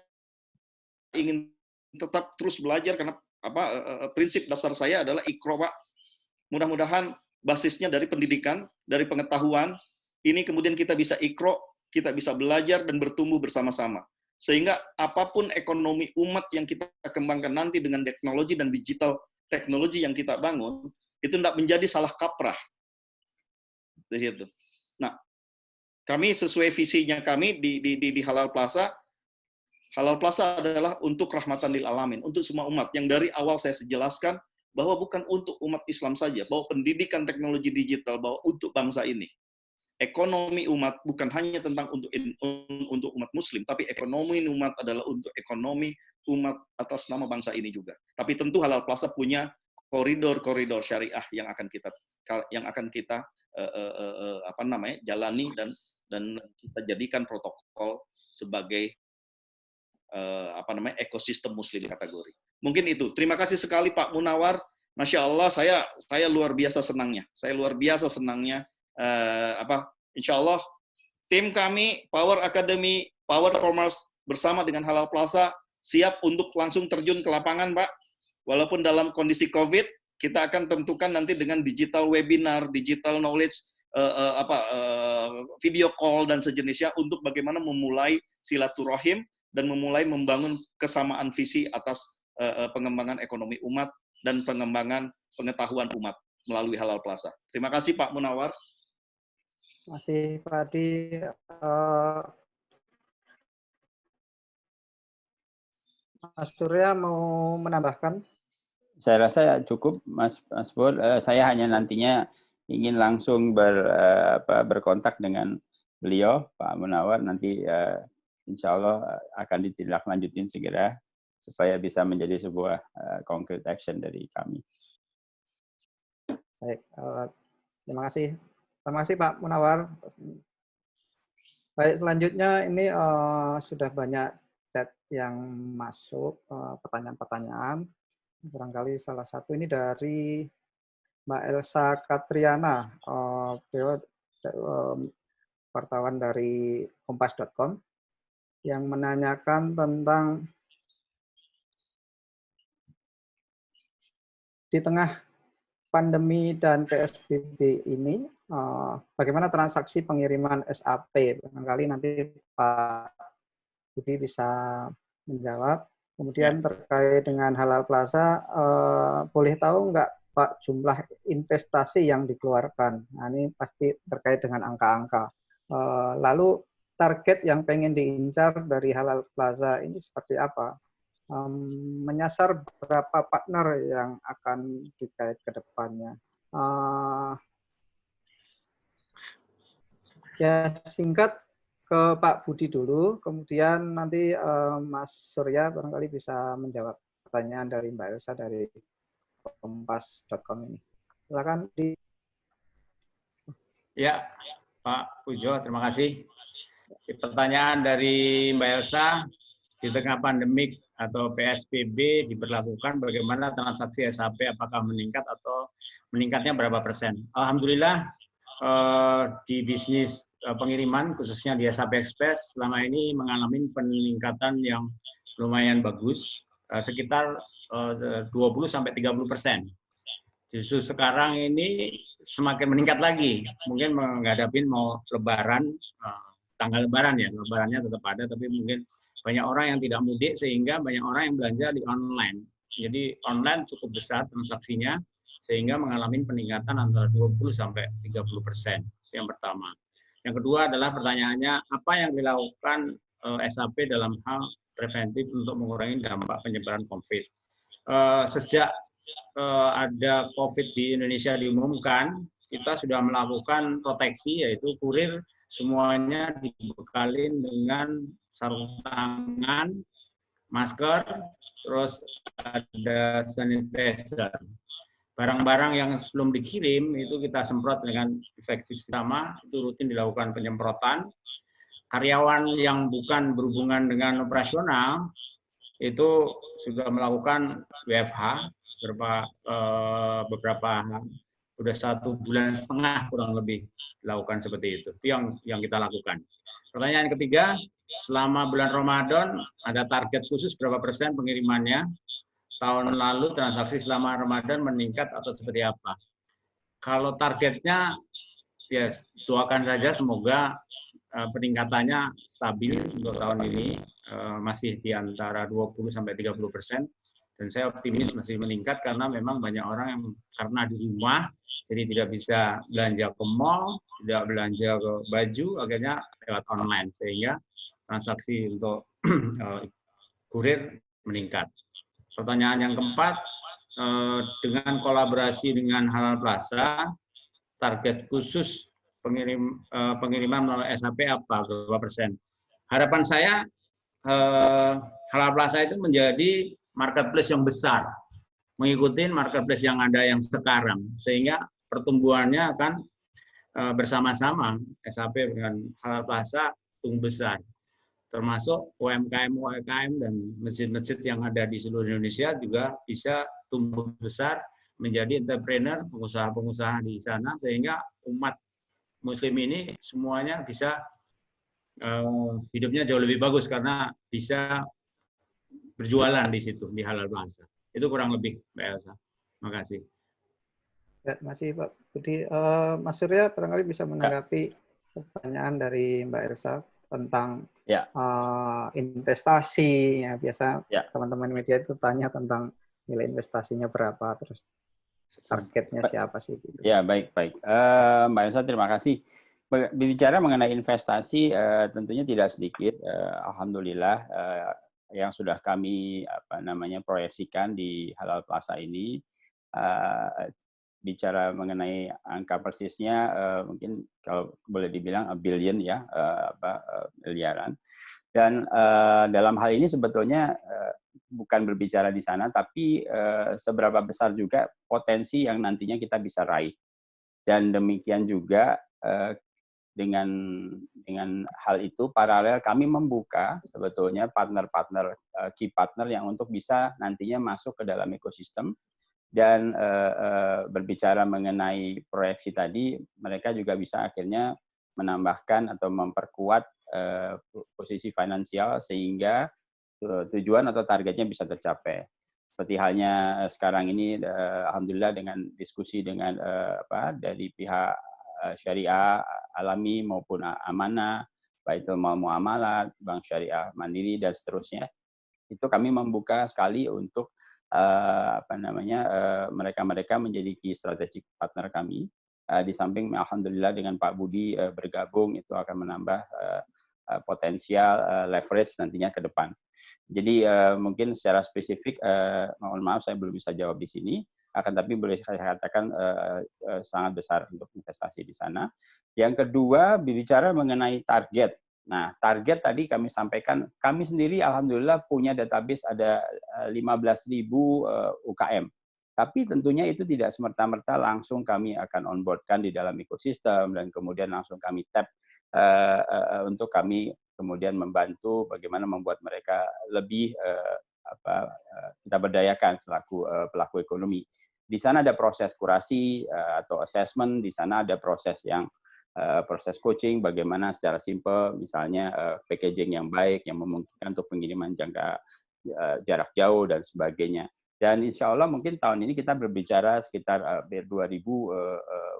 ingin tetap terus belajar karena prinsip dasar saya adalah Iqra, Pak. Mudah-mudahan basisnya dari pendidikan, dari pengetahuan, ini kemudian kita bisa Iqra, kita bisa belajar dan bertumbuh bersama-sama. Sehingga apapun ekonomi umat yang kita kembangkan nanti dengan teknologi dan digital teknologi yang kita bangun, itu tidak menjadi salah kaprah. Di situ. Nah, kami sesuai visinya kami di Halal Plaza. Halal Plaza adalah untuk rahmatan lil alamin, untuk semua umat. Yang dari awal saya jelaskan bahwa bukan untuk umat Islam saja, bahwa pendidikan teknologi digital, bahwa untuk bangsa ini. Ekonomi umat bukan hanya tentang untuk umat Muslim, tapi ekonomi umat adalah untuk ekonomi umat atas nama bangsa ini juga. Tapi tentu Halal Plaza punya koridor-koridor syariah yang akan kita jalani dan kita jadikan protokol sebagai ekosistem muslim kategori. Mungkin itu. Terima kasih sekali Pak Munawar. Masya Allah, saya luar biasa senangnya. Insya Allah tim kami Power Academy, Power Commerce bersama dengan Halal Plaza siap untuk langsung terjun ke lapangan, Pak. Walaupun dalam kondisi COVID, kita akan tentukan nanti dengan digital webinar, digital knowledge, video call dan sejenisnya untuk bagaimana memulai silaturahim dan memulai membangun kesamaan visi atas pengembangan ekonomi umat dan pengembangan pengetahuan umat melalui Halal Plaza. Terima kasih Pak Munawar. Terima kasih Pak Adi. Mas Surya mau menambahkan? Saya rasa cukup, Mas Pur. Saya hanya nantinya ingin langsung berkontak dengan beliau, Pak Munawar. Nanti insya Allah akan ditindaklanjutin segera supaya bisa menjadi sebuah concrete action dari kami. Baik, terima kasih. Terima kasih Pak Munawar. Baik, selanjutnya ini sudah banyak chat yang masuk, pertanyaan-pertanyaan. Barangkali salah satu ini dari Mbak Elsa Katriana, beliau wartawan dari kompas.com, yang menanyakan tentang di tengah pandemi dan PSBB ini, bagaimana transaksi pengiriman SAP? Barangkali nanti Pak Budi bisa menjawab. Kemudian terkait dengan Halal Plaza, boleh tahu nggak Pak jumlah investasi yang dikeluarkan? Nah, ini pasti terkait dengan angka-angka. Lalu target yang pengen diincar dari Halal Plaza ini seperti apa? Menyasar berapa partner yang akan dikait ke depannya? Ya, singkat ke Pak Budi dulu, kemudian nanti Mas Surya barangkali bisa menjawab pertanyaan dari Mbak Elsa dari kompas.com ini. Silakan di. Ya, Pak Pujo, terima kasih. Pertanyaan dari Mbak Elsa, di tengah pandemik atau PSBB diberlakukan, bagaimana transaksi SAP, apakah meningkat atau meningkatnya berapa persen? Alhamdulillah, di bisnis pengiriman, khususnya di SAP Express, selama ini mengalami peningkatan yang lumayan bagus, sekitar 20-30%. Justru sekarang ini semakin meningkat lagi, mungkin menghadapi mau Lebaran, tanggal Lebaran ya, Lebarannya tetap ada, tapi mungkin banyak orang yang tidak mudik sehingga banyak orang yang belanja di online. Jadi online cukup besar transaksinya, sehingga mengalami peningkatan antara 20-30%. Yang pertama. Yang kedua adalah pertanyaannya, apa yang dilakukan SAP dalam hal preventif untuk mengurangi dampak penyebaran COVID. Sejak ada COVID di Indonesia diumumkan, kita sudah melakukan proteksi, yaitu kurir semuanya dibekali dengan sarung tangan, masker, terus ada sanitizer. Barang-barang yang sebelum dikirim itu kita semprot dengan infeksi sama, itu rutin dilakukan penyemprotan. Karyawan yang bukan berhubungan dengan operasional itu sudah melakukan WFH beberapa sudah 1,5 bulan kurang lebih dilakukan seperti itu. Itu yang kita lakukan. Pertanyaan ketiga, selama bulan Ramadan ada target khusus berapa persen pengirimannya? Tahun lalu transaksi selama Ramadan meningkat atau seperti apa? Kalau targetnya, ya doakan saja semoga peningkatannya stabil untuk tahun ini, masih di antara 20-30%, dan saya optimis masih meningkat karena memang banyak orang yang karena di rumah, jadi tidak bisa belanja ke mall, tidak belanja ke baju, akhirnya lewat online, sehingga transaksi untuk kurir meningkat. Pertanyaan yang keempat, dengan kolaborasi dengan Halal Plaza, target khusus pengiriman melalui SAP apa, berapa persen? Harapan saya, Halal Plaza itu menjadi marketplace yang besar. mengikuti marketplace yang ada yang sekarang, sehingga pertumbuhannya akan bersama-sama SAP dengan Halal Plaza tumbuh besar, termasuk UMKM dan masjid-masjid yang ada di seluruh Indonesia juga bisa tumbuh besar menjadi entrepreneur, pengusaha-pengusaha di sana, sehingga umat Muslim ini semuanya bisa hidupnya jauh lebih bagus karena bisa berjualan di situ di Halal Plaza. Itu kurang lebih, Mbak Elsa. Terima kasih. Ya, masih Pak Budi. Mas Surya barangkali bisa menanggapi pertanyaan dari Mbak Elsa tentang investasi. Ya, biasa teman-teman media itu tanya tentang nilai investasinya berapa, terus targetnya siapa sih? Gitu. Ya, baik. Mbak Elsa, terima kasih. Berbicara mengenai investasi, tentunya tidak sedikit. Alhamdulillah yang sudah kami proyeksikan di Halal Plaza ini. Bicara mengenai angka persisnya, mungkin kalau boleh dibilang billion ya, miliaran. Dan dalam hal ini sebetulnya bukan berbicara di sana, tapi seberapa besar juga potensi yang nantinya kita bisa raih. Dan demikian juga dengan hal itu paralel kami membuka sebetulnya partner-partner, key partner yang untuk bisa nantinya masuk ke dalam ekosistem. Dan berbicara mengenai proyeksi tadi, mereka juga bisa akhirnya menambahkan atau memperkuat posisi finansial sehingga tujuan atau targetnya bisa tercapai. Seperti halnya sekarang ini, alhamdulillah dengan diskusi dengan dari pihak Syariah Alami maupun Amanah, Baitul Mal Muamalat, Bank Syariah Mandiri dan seterusnya, itu kami membuka sekali untuk mereka menjadi key strategic partner kami. Di samping alhamdulillah dengan Pak Budi bergabung itu akan menambah potensial leverage nantinya ke depan. Jadi mungkin secara spesifik mohon maaf saya belum bisa jawab di sini, akan tapi boleh saya katakan sangat besar untuk investasi di sana. Yang kedua berbicara mengenai target. Nah, target tadi kami sampaikan, kami sendiri alhamdulillah punya database ada 15.000 UKM. Tapi tentunya itu tidak semerta-merta langsung kami akan onboardkan di dalam ekosistem dan kemudian langsung kami tap untuk kami kemudian membantu bagaimana membuat mereka lebih kita berdayakan selaku pelaku ekonomi. Di sana ada proses kurasi atau assessment, di sana ada proses coaching, bagaimana secara simpel, misalnya packaging yang baik, yang memungkinkan untuk pengiriman jarak jauh, dan sebagainya. Dan insya Allah mungkin tahun ini kita berbicara sekitar 2.000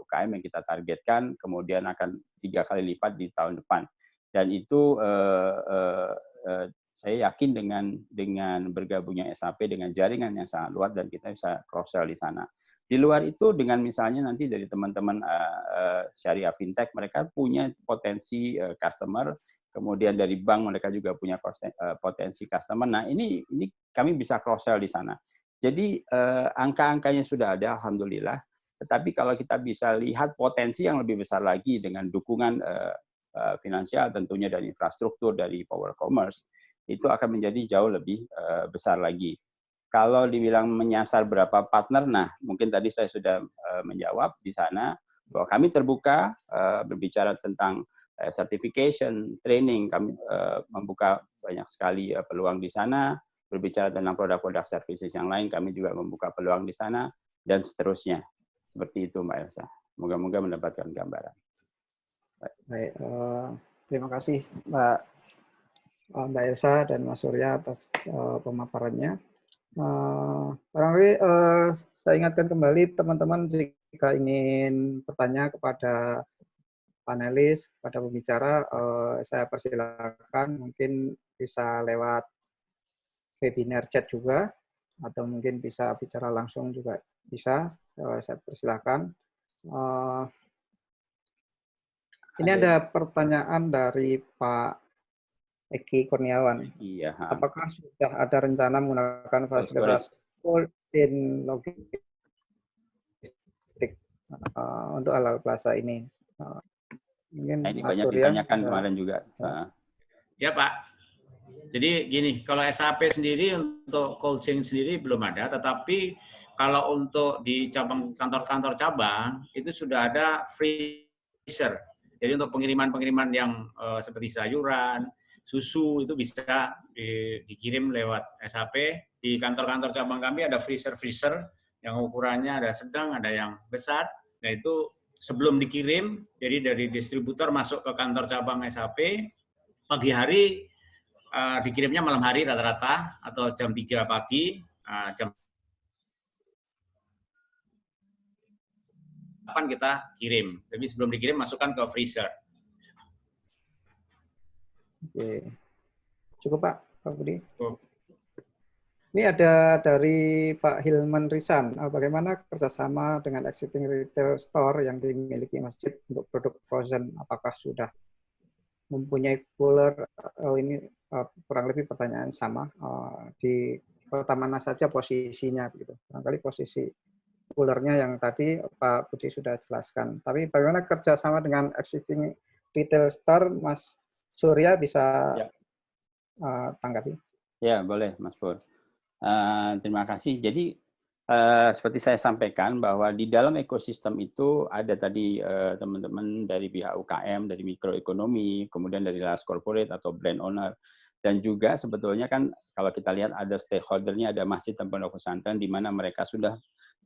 UKM yang kita targetkan, kemudian akan 3 kali lipat di tahun depan. Dan itu saya yakin dengan bergabungnya SAP dengan jaringan yang sangat luas dan kita bisa cross-sell di sana. Di luar itu dengan misalnya nanti dari teman-teman syariah fintech, mereka punya potensi customer, kemudian dari bank mereka juga punya potensi customer. Nah ini kami bisa cross-sell di sana. Jadi angka-angkanya sudah ada, alhamdulillah. Tetapi kalau kita bisa lihat potensi yang lebih besar lagi dengan dukungan finansial tentunya dari infrastruktur, dari power commerce, itu akan menjadi jauh lebih besar lagi. Kalau dibilang menyasar berapa partner, nah mungkin tadi saya sudah menjawab di sana bahwa kami terbuka berbicara tentang certification, training, kami membuka banyak sekali peluang di sana, berbicara tentang produk-produk services yang lain, kami juga membuka peluang di sana, dan seterusnya. Seperti itu Mbak Elsa. Moga-moga mendapatkan gambaran. Baik, terima kasih Mbak Elsa dan Mas Surya atas pemaparannya. Barangkali saya ingatkan kembali teman-teman jika ingin bertanya kepada panelis, kepada pembicara, saya persilakan mungkin bisa lewat webinar chat juga, atau mungkin bisa bicara langsung juga bisa, saya persilakan. Ini ada pertanyaan dari Pak Eki Kurniawan. Iya. Apakah sudah ada rencana menggunakan fasilitas cold chain logistik untuk Halal Plaza ini? Mungkin ini Mas banyak Surya ditanyakan kemarin juga. Ya Pak. Jadi gini, kalau SAP sendiri untuk cold chain sendiri belum ada, tetapi kalau untuk di kantor-kantor cabang itu sudah ada freezer. Jadi untuk pengiriman-pengiriman yang seperti sayuran, susu itu bisa dikirim lewat SAP. Di kantor-kantor cabang kami ada freezer-freezer yang ukurannya ada sedang, ada yang besar. Nah itu sebelum dikirim, jadi dari distributor masuk ke kantor cabang SAP, pagi hari dikirimnya malam hari rata-rata atau jam 3 pagi, jam 8 kita kirim. Tapi sebelum dikirim masukkan ke freezer. Oke. Cukup Pak Budi. Cukup. Ini ada dari Pak Hilman Risan. Bagaimana kerjasama dengan existing retail store yang dimiliki masjid untuk produk frozen? Apakah sudah mempunyai cooler? Ini kurang lebih pertanyaan sama. Di kota mana saja posisinya? Gitu. Barangkali posisi coolernya yang tadi Pak Budi sudah jelaskan. Tapi bagaimana kerjasama dengan existing retail store, Mas Surya bisa tanggapi? Ya, boleh Mas Pur. Terima kasih. Jadi seperti saya sampaikan bahwa di dalam ekosistem itu ada tadi teman-teman dari pihak UKM, dari mikroekonomi, kemudian dari large corporate atau brand owner, dan juga sebetulnya kan kalau kita lihat ada stakeholder-nya, ada masjid dan pondok pesantren di mana mereka sudah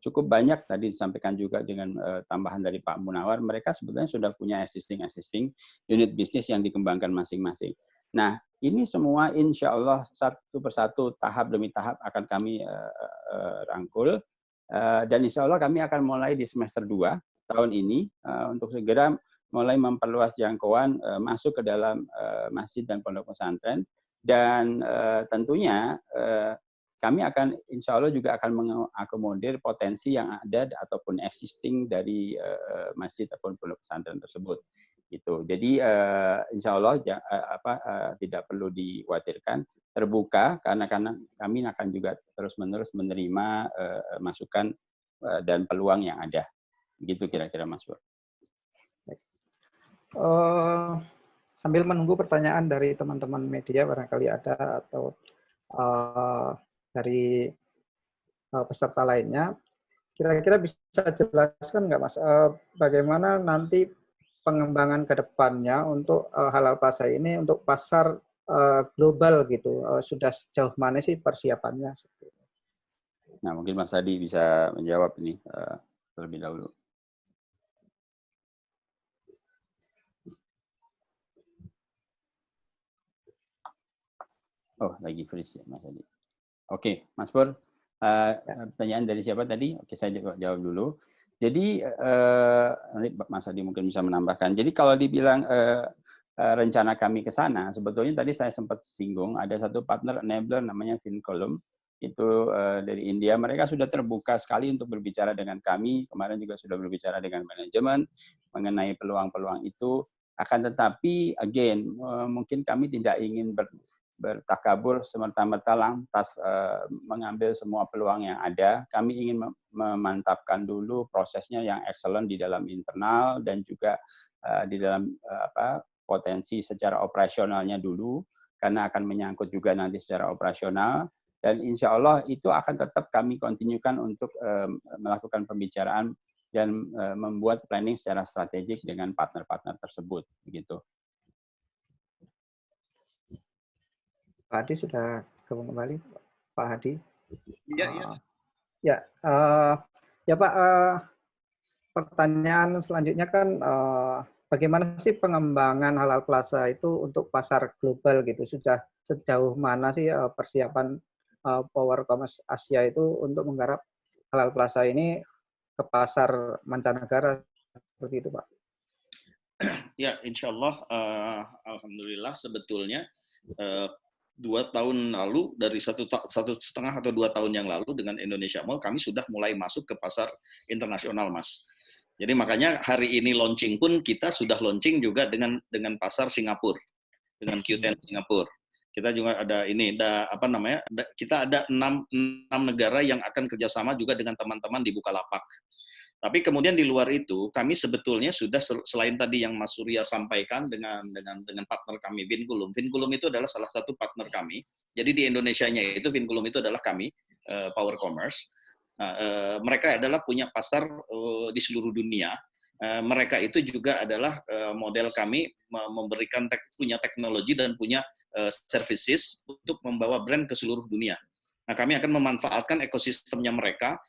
cukup banyak tadi disampaikan juga dengan tambahan dari Pak Munawar, mereka sebetulnya sudah punya existing unit bisnis yang dikembangkan masing-masing. Nah, ini semua insya Allah satu persatu, tahap demi tahap akan kami rangkul. Dan insya Allah kami akan mulai di semester 2 tahun ini untuk segera mulai memperluas jangkauan masuk ke dalam masjid dan pondok pesantren. Dan tentunya kami akan insya Allah juga akan mengakomodir potensi yang ada ataupun existing dari masjid ataupun pondok pesantren tersebut. Gitu. Jadi insya Allah tidak perlu dikhawatirkan, terbuka karena kami akan juga terus-menerus menerima masukan dan peluang yang ada. Begitu kira-kira Mas Pur. Sambil menunggu pertanyaan dari teman-teman media, barangkali ada atau dari peserta lainnya, kira-kira bisa jelaskan nggak Mas, bagaimana nanti pengembangan ke depannya untuk Halal Plaza ini untuk pasar global gitu, sudah sejauh mana sih persiapannya? Nah, mungkin Mas Adi bisa menjawab ini terlebih dahulu. Oh, lagi freeze ya Mas Adi. Oke, Mas Pur, pertanyaan dari siapa tadi? Oke, saya jawab dulu. Jadi nanti Mas Adi mungkin bisa menambahkan. Jadi kalau dibilang rencana kami ke sana, sebetulnya tadi saya sempat singgung ada satu partner enabler namanya Vincolum, itu dari India. Mereka sudah terbuka sekali untuk berbicara dengan kami. Kemarin juga sudah berbicara dengan manajemen mengenai peluang-peluang itu. Akan tetapi, again, mungkin kami tidak ingin bertakabur semerta-merta lantas mengambil semua peluang yang ada. Kami ingin memantapkan dulu prosesnya yang excellent di dalam internal dan juga di dalam potensi secara operasionalnya dulu, karena akan menyangkut juga nanti secara operasional. Dan insya Allah itu akan tetap kami kontinukan untuk melakukan pembicaraan dan membuat planning secara strategik dengan partner-partner tersebut. Begitu. Pak Hadi sudah gabung kembali, Pak Hadi. Iya. Ya Pak, pertanyaan selanjutnya kan bagaimana sih pengembangan Halal Plaza itu untuk pasar global gitu? Sudah sejauh mana sih persiapan Power Commerce Asia itu untuk menggarap Halal Plaza ini ke pasar mancanegara seperti itu, Pak? Ya, insya Allah, alhamdulillah sebetulnya 2 tahun lalu, dari 1,5 atau 2 tahun yang lalu dengan Indonesia Mall, kami sudah mulai masuk ke pasar internasional, Mas. Jadi makanya hari ini launching pun kita sudah launching juga dengan pasar Singapura, dengan Q10 Singapura. Kita juga ada ini, kita ada 6 negara yang akan kerjasama juga dengan teman-teman di Bukalapak. Tapi kemudian di luar itu, kami sebetulnya sudah selain tadi yang Mas Surya sampaikan dengan partner kami Vinculum. Vinculum itu adalah salah satu partner kami. Jadi di Indonesianya itu Vinculum itu adalah kami Power Commerce. Nah, mereka adalah punya pasar di seluruh dunia. Mereka itu juga adalah model kami memberikan punya teknologi dan punya services untuk membawa brand ke seluruh dunia. Nah, kami akan memanfaatkan ekosistemnya mereka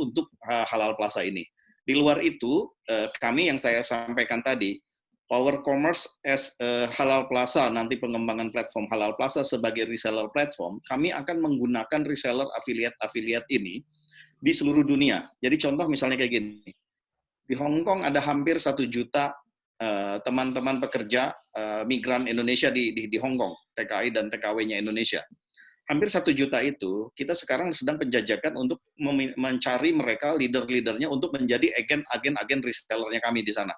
untuk Halal Plaza ini. Di luar itu, kami yang saya sampaikan tadi, Power Commerce as Halal Plaza, nanti pengembangan platform Halal Plaza sebagai reseller platform, kami akan menggunakan reseller affiliate ini di seluruh dunia. Jadi contoh misalnya kayak gini, di Hong Kong ada hampir 1 juta teman-teman pekerja migran Indonesia di Hong Kong, TKI dan TKW-nya Indonesia. Hampir 1 juta itu, kita sekarang sedang penjajakan untuk mencari mereka, leader-leadernya untuk menjadi agen resellernya kami di sana.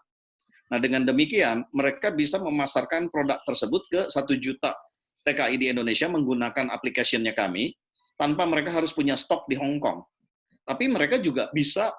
Nah, dengan demikian, mereka bisa memasarkan produk tersebut ke 1 juta TKI di Indonesia menggunakan aplikasinya kami, tanpa mereka harus punya stok di Hong Kong. Tapi mereka juga bisa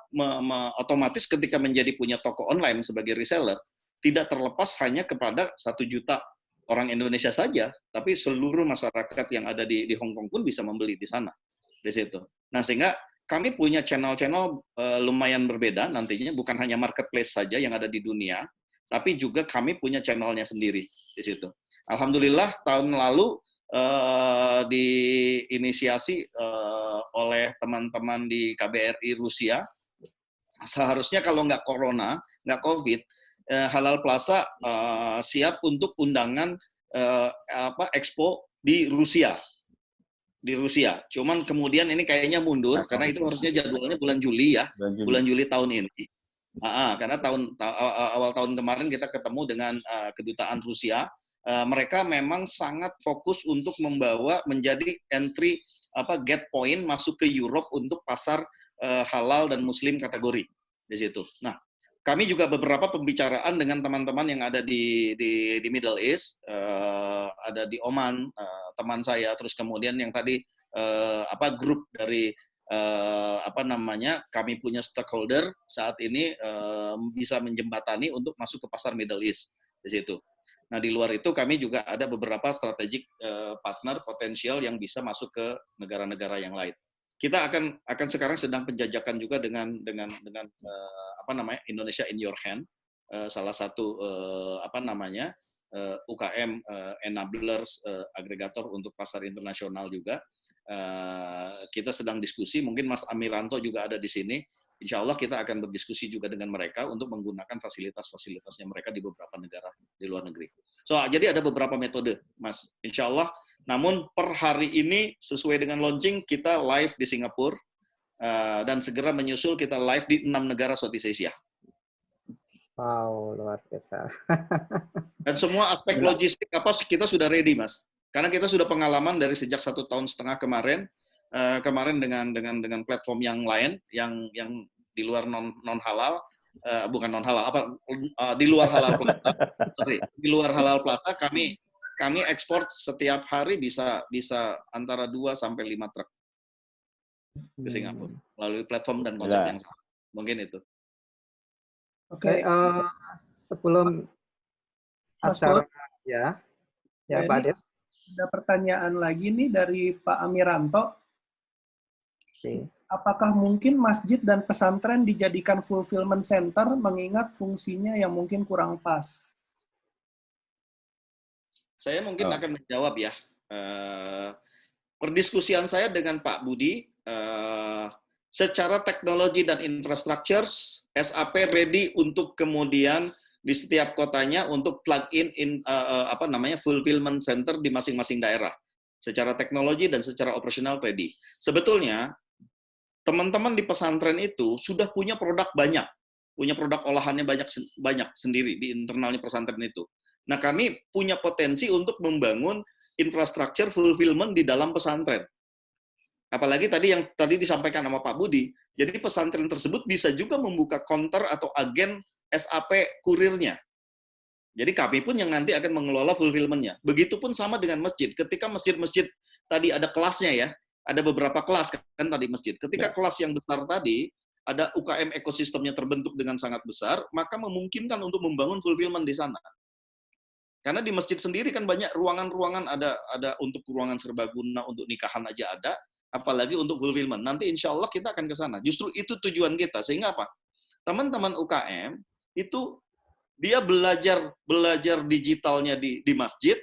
otomatis ketika menjadi punya toko online sebagai reseller, tidak terlepas hanya kepada 1 juta orang Indonesia saja, tapi seluruh masyarakat yang ada di Hong Kong pun bisa membeli di sana, di situ. Nah, sehingga kami punya channel-channel lumayan berbeda nantinya, bukan hanya marketplace saja yang ada di dunia, tapi juga kami punya channelnya sendiri di situ. Alhamdulillah tahun lalu diinisiasi oleh teman-teman di KBRI Rusia. Seharusnya kalau nggak corona, nggak COVID, Halal Plaza siap untuk undangan expo di Rusia. Cuman kemudian ini kayaknya mundur karena itu harusnya jadwalnya bulan Juli ya, bulan Juli tahun ini. Karena awal tahun kemarin kita ketemu dengan kedutaan Rusia. Mereka memang sangat fokus untuk membawa menjadi entry gate point masuk ke Europe untuk pasar halal dan Muslim kategori di situ. Nah, kami juga beberapa pembicaraan dengan teman-teman yang ada di Middle East, ada di Oman, teman saya, terus kemudian yang tadi grup dari kami punya stakeholder saat ini bisa menjembatani untuk masuk ke pasar Middle East di situ. Nah, di luar itu kami juga ada beberapa strategic partner potensial yang bisa masuk ke negara-negara yang lain. Kita akan sekarang sedang penjajakan juga dengan Indonesia in Your Hand, salah satu UKM enablers agregator untuk pasar internasional juga. Kita sedang diskusi, mungkin Mas Amiranto juga ada di sini. Insya Allah kita akan berdiskusi juga dengan mereka untuk menggunakan fasilitas-fasilitasnya mereka di beberapa negara di luar negeri. Jadi ada beberapa metode, Mas. Insya Allah. Namun per hari ini sesuai dengan launching kita live di Singapura dan segera menyusul kita live di 6 negara Southeast Asia. Wow, luar biasa. Dan semua aspek logistik kita sudah ready, Mas. Karena kita sudah pengalaman dari sejak 1,5 tahun kemarin dengan platform yang lain yang di luar non halal, bukan non halal di luar halal plaza. Di luar halal plaza kami ekspor setiap hari bisa antara 2 sampai 5 truk ke Singapura melalui platform dan konsep yang sama. Mungkin itu. Oke. Sebelum acara ya Pak Des. Ada pertanyaan lagi nih dari Pak Amiranto. Apakah mungkin masjid dan pesantren dijadikan fulfillment center mengingat fungsinya yang mungkin kurang pas? Saya mungkin akan menjawab ya. Perdiskusian saya dengan Pak Budi, secara teknologi dan infrastructure, SAP ready untuk kemudian di setiap kotanya untuk plug-in fulfillment center di masing-masing daerah. Secara teknologi dan secara operasional ready. Sebetulnya, teman-teman di pesantren itu sudah punya produk banyak. Punya produk olahannya banyak sendiri di internalnya pesantren itu. Nah, kami punya potensi untuk membangun infrastruktur fulfillment di dalam pesantren. Apalagi yang tadi disampaikan sama Pak Budi, jadi pesantren tersebut bisa juga membuka counter atau agen SAP kurirnya. Jadi kami pun yang nanti akan mengelola fulfillment-nya. Begitupun sama dengan masjid. Ketika masjid-masjid tadi ada kelasnya ya, ada beberapa kelas kan tadi masjid. Ketika kelas yang besar tadi, ada UKM ekosistemnya terbentuk dengan sangat besar, maka memungkinkan untuk membangun fulfillment di sana. Karena di masjid sendiri kan banyak ruangan-ruangan, ada untuk ruangan serbaguna, untuk nikahan aja ada, apalagi untuk fulfillment. Nanti insya Allah kita akan ke sana. Justru itu tujuan kita. Sehingga apa? Teman-teman UKM itu dia belajar digitalnya di masjid,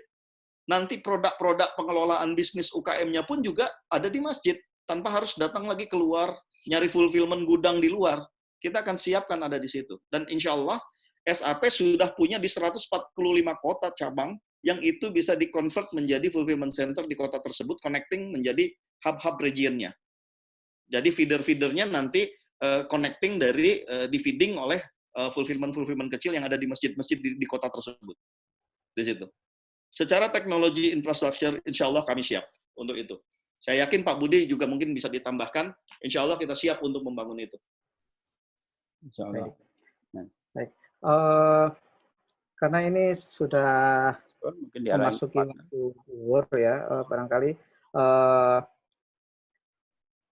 nanti produk-produk pengelolaan bisnis UKM-nya pun juga ada di masjid, tanpa harus datang lagi keluar, nyari fulfillment gudang di luar. Kita akan siapkan ada di situ. Dan insya Allah, SAP sudah punya di 145 kota cabang, yang itu bisa di-convert menjadi fulfillment center di kota tersebut, connecting menjadi hub-hub regionnya. Jadi feeder-feedernya nanti connecting dari di-feeding oleh fulfillment kecil yang ada di masjid-masjid di kota tersebut. Di situ. Secara teknologi infrastruktur, insya Allah kami siap untuk itu. Saya yakin Pak Budi juga mungkin bisa ditambahkan, insya Allah kita siap untuk membangun itu. Insya Allah. Baik. Karena ini sudah Mungkin memasuki waktu zuhur ya, barangkali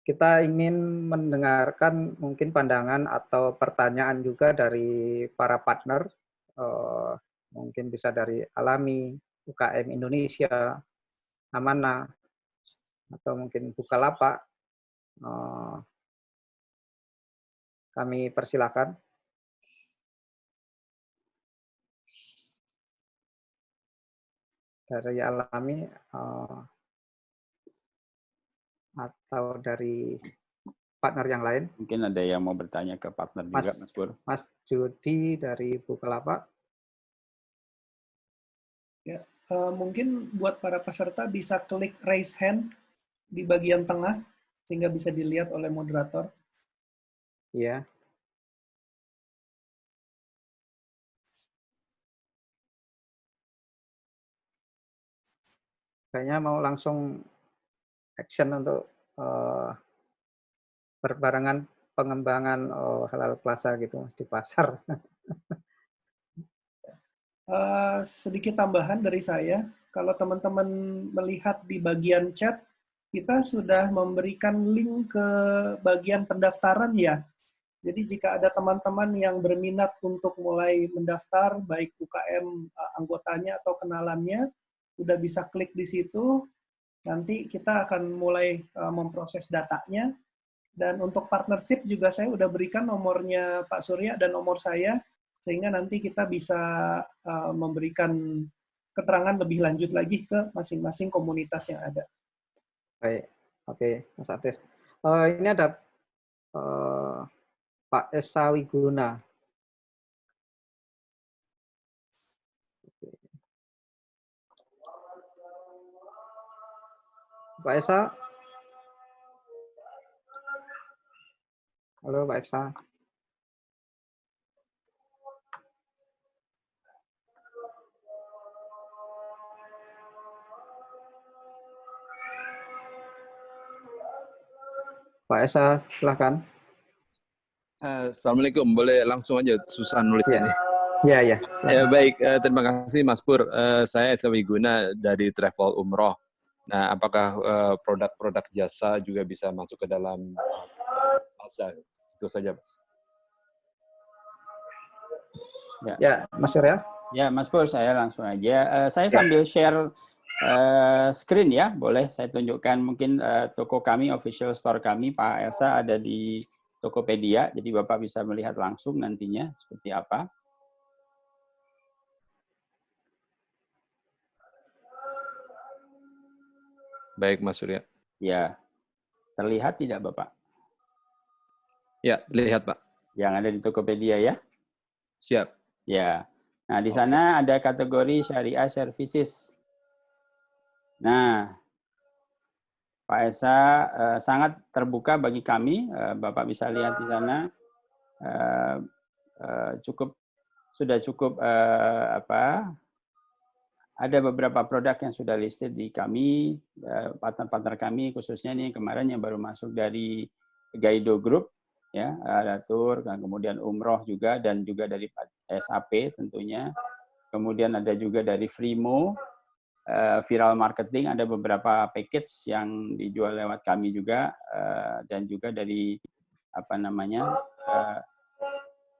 kita ingin mendengarkan mungkin pandangan atau pertanyaan juga dari para partner, mungkin bisa dari Alami, UKM Indonesia, Amanah, atau mungkin Bukalapak. Kami persilakan. Dari Alami atau dari partner yang lain. Mungkin ada yang mau bertanya ke partner juga, Mas Pur. Mas Jody dari Bukalapak. Ya, mungkin buat para peserta bisa klik raise hand di bagian tengah sehingga bisa dilihat oleh moderator. Iya. Kayaknya mau langsung action untuk berbarengan pengembangan halal plaza gitu Mas, di pasar. Sedikit tambahan dari saya, kalau teman-teman melihat di bagian chat, kita sudah memberikan link ke bagian pendaftaran ya. Jadi jika ada teman-teman yang berminat untuk mulai mendaftar, baik UKM anggotanya atau kenalannya, udah bisa klik di situ. Nanti kita akan mulai memproses datanya. Dan untuk partnership juga saya udah berikan nomornya Pak Surya dan nomor saya, sehingga nanti kita bisa memberikan keterangan lebih lanjut lagi ke masing-masing komunitas yang ada. Baik, oke, Mas Atis. Ini ada Pak Esa Wiguna. Pak Esa. Halo, Pak Esa. Pak Esa, silakan. Assalamualaikum, boleh langsung aja, susah nulisnya nih. Iya, iya. Ya, baik, terima kasih Mas Pur. Saya Esa Wiguna dari Travel Umroh. Nah, apakah produk-produk jasa juga bisa masuk ke dalam plaza? Itu saja, Mas. Ya, Mas Surya. Ya, Mas Pur, saya langsung aja. Saya sambil share screen ya, boleh saya tunjukkan mungkin toko kami, official store kami, Pak Elsa ada di Tokopedia, jadi Bapak bisa melihat langsung nantinya seperti apa. Baik, Mas Surya. Ya, terlihat tidak Bapak? Ya, lihat Pak. Yang ada di Tokopedia ya? Siap. Ya, nah di sana ada kategori syariah services. Nah, Pak Esa sangat terbuka bagi kami. Bapak bisa lihat di sana sudah cukup ada beberapa produk yang sudah listed di kami, partner-partner kami khususnya nih kemarin yang baru masuk dari Gaido Group, ya, ada Tour, kemudian Umroh juga dan juga dari SAP tentunya. Kemudian ada juga dari Frimo. Viral marketing ada beberapa package yang dijual lewat kami juga dan juga dari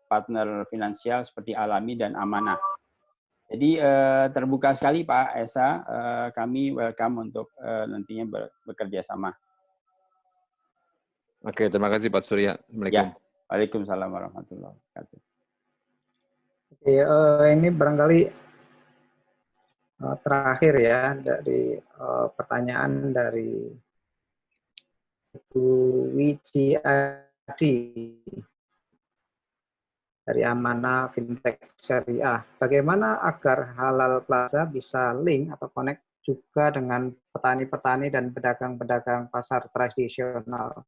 partner finansial seperti Alami dan Amanah. Jadi terbuka sekali Pak Esa, kami welcome untuk nantinya bekerja sama. Oke, terima kasih Pak Surya. Assalamualaikum. Ya, waalaikumsalam warahmatullahi wabarakatuh. Oke, ini barangkali terakhir ya dari pertanyaan dari Bu Wiji Adi dari Amanah Fintech Syariah. Bagaimana agar Halal Plaza bisa link atau connect juga dengan petani-petani dan pedagang-pedagang pasar tradisional?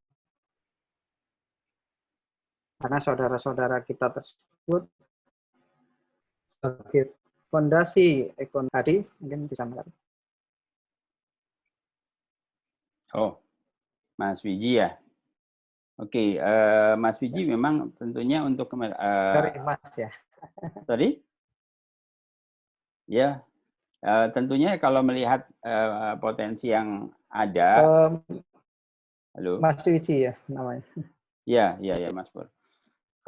Karena saudara-saudara kita tersebut sebagai fondasi ekonomi tadi, mungkin bisa melihat. Oh, Mas Wiji ya. Oke, Mas Wiji memang tentunya untuk Dari Mas ya. sorry? Ya, tentunya kalau melihat potensi yang ada. Halo. Mas Wiji ya namanya. Ya, Mas Pur.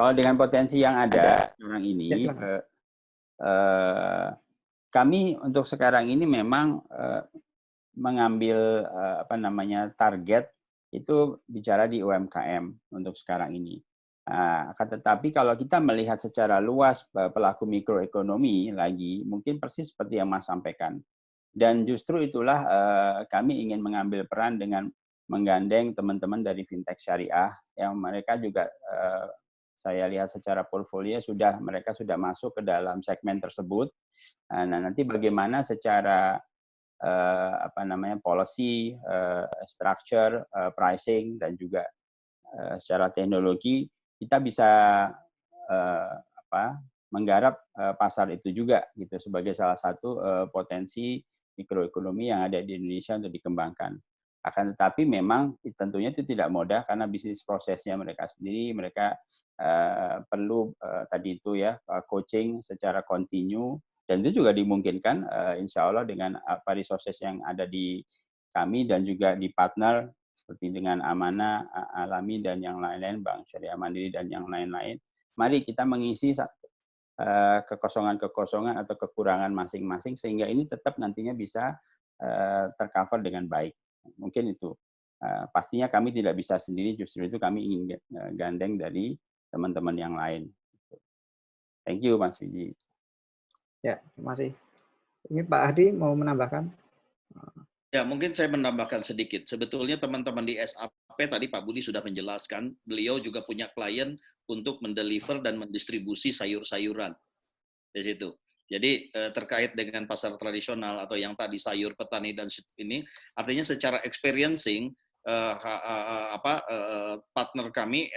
Kalau dengan potensi yang ada sekarang ini, kami untuk sekarang ini memang mengambil target itu bicara di UMKM untuk sekarang ini. Akan tetapi kalau kita melihat secara luas pelaku mikroekonomi lagi, mungkin persis seperti yang Mas sampaikan. Dan justru itulah kami ingin mengambil peran dengan menggandeng teman-teman dari fintech syariah yang mereka juga saya lihat secara portfolio mereka sudah masuk ke dalam segmen tersebut. Nah, nanti bagaimana secara policy, structure, pricing dan juga secara teknologi kita bisa menggarap pasar itu juga gitu sebagai salah satu potensi mikroekonomi yang ada di Indonesia untuk dikembangkan. Akan tetapi memang tentunya itu tidak mudah karena bisnis prosesnya mereka sendiri, mereka perlu tadi itu ya coaching secara kontinu. Dan itu juga dimungkinkan, insya Allah dengan resources yang ada di kami dan juga di partner seperti dengan Amanah, Alami dan yang lain-lain, Bank Syariah Mandiri dan yang lain-lain. Mari kita mengisi kekosongan-kekosongan atau kekurangan masing-masing sehingga ini tetap nantinya bisa tercover dengan baik. Mungkin itu. Pastinya kami tidak bisa sendiri, justru itu kami ingin gandeng dari teman-teman yang lain. Thank you, Mas Wiji. Ya, terima kasih. Ini Pak Hadi mau menambahkan? Ya, mungkin saya menambahkan sedikit. Sebetulnya teman-teman di SAP tadi Pak Budi sudah menjelaskan, beliau juga punya klien untuk mendeliver dan mendistribusi sayur-sayuran di situ. Jadi terkait dengan pasar tradisional atau yang tadi sayur petani dan ini, artinya secara experiencing partner kami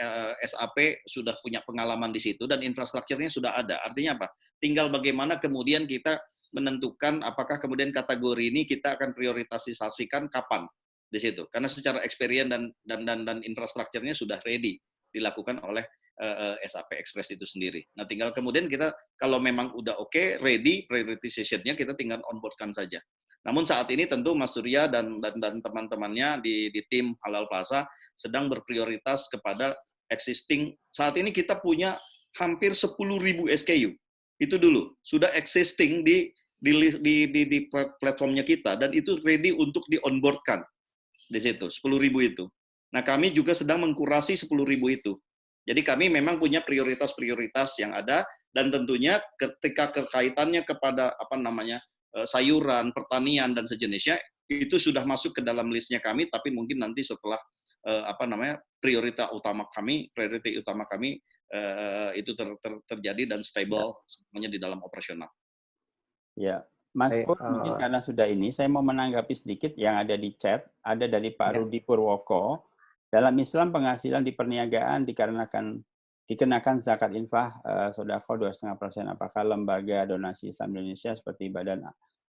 SAP sudah punya pengalaman di situ dan infrastrukturnya sudah ada. Artinya apa? Tinggal bagaimana kemudian kita menentukan apakah kemudian kategori ini kita akan prioritasasikan kapan di situ. Karena secara experience dan infrastrukturnya sudah ready dilakukan oleh SAP Express itu sendiri. Nah, tinggal kemudian kita kalau memang udah oke, ready, prioritization-nya kita tinggal onboard-kan saja. Namun saat ini tentu Mas Surya dan teman-temannya di tim Halal Plaza sedang berprioritas kepada existing. Saat ini kita punya hampir 10.000 SKU. Itu dulu sudah existing di platformnya kita dan itu ready untuk di-onboard-kan di situ 10.000 itu. Nah, kami juga sedang mengkurasi 10.000 itu. Jadi kami memang punya prioritas-prioritas yang ada dan tentunya ketika kaitannya kepada sayuran, pertanian dan sejenisnya itu sudah masuk ke dalam listnya kami, tapi mungkin nanti setelah prioritas utama kami itu terjadi dan stable semuanya di dalam operasional. Ya, Mas Pur, mungkin karena sudah ini, saya mau menanggapi sedikit yang ada di chat, ada dari Pak Rudi Purwoko. Dalam Islam penghasilan di perniagaan dikenakan zakat infak sedekah 2,5%. Apakah lembaga donasi Islam Indonesia seperti Badan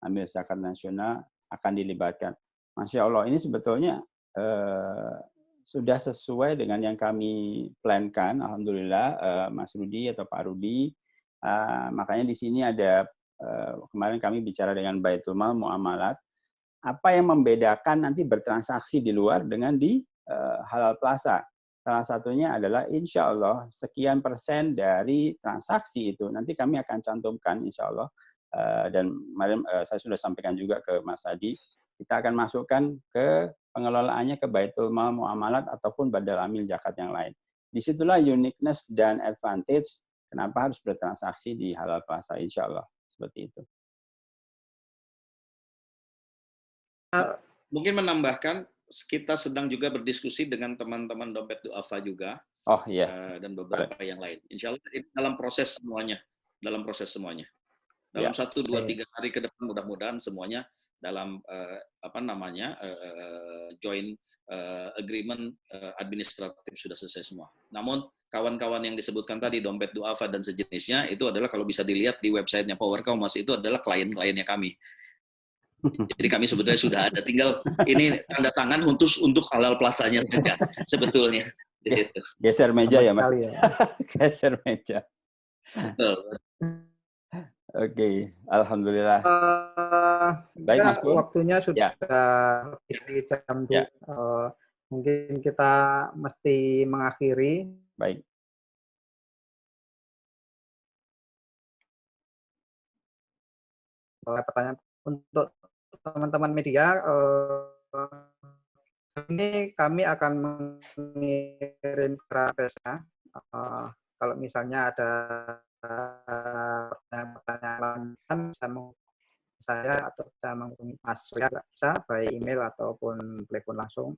Amil Zakat Nasional akan dilibatkan? Masya Allah, ini sebetulnya sudah sesuai dengan yang kami plankan, alhamdulillah, Mas Rudi atau Pak Rudi. Makanya di sini ada kemarin kami bicara dengan Baitul Mal Muamalat. Apa yang membedakan nanti bertransaksi di luar dengan di Halal Plaza? Salah satunya adalah insya Allah sekian persen dari transaksi itu nanti kami akan cantumkan insya Allah dan kemarin saya sudah sampaikan juga ke Mas Adi kita akan masukkan ke pengelolaannya ke Baitul Mal Muamalat ataupun Badal Amil Zakat yang lain. Disitulah uniqueness dan advantage kenapa harus bertransaksi di Halal Plaza, insya Allah. Seperti itu. Mungkin menambahkan, kita sedang juga berdiskusi dengan teman-teman Dompet Duafa juga, Oh iya. dan beberapa yang lain. Insya Allah dalam proses semuanya. Dalam 1, 2, 3 hari ke depan mudah-mudahan semuanya dalam joint agreement administratif sudah selesai semua. Namun kawan-kawan yang disebutkan tadi Dompet Duafa dan sejenisnya itu adalah kalau bisa dilihat di websitenya Power Commerce, itu adalah klien-kliennya kami. Jadi kami sebetulnya sudah ada, tinggal ini tanda tangan untuk Halal Plaza-nya saja sebetulnya. Di situ. Geser meja ya Mas. Ya. Geser meja. Oke, alhamdulillah. Baik Mas Pur. Waktunya sudah di jam 2. Mungkin kita mesti mengakhiri. Baik. Pertanyaan untuk teman-teman media, ini kami akan mengirim prosesnya. Kalau misalnya ada pertanyaan lanjutan, saya atau bisa menghubungi Mas Surya, bisa by email ataupun telepon langsung.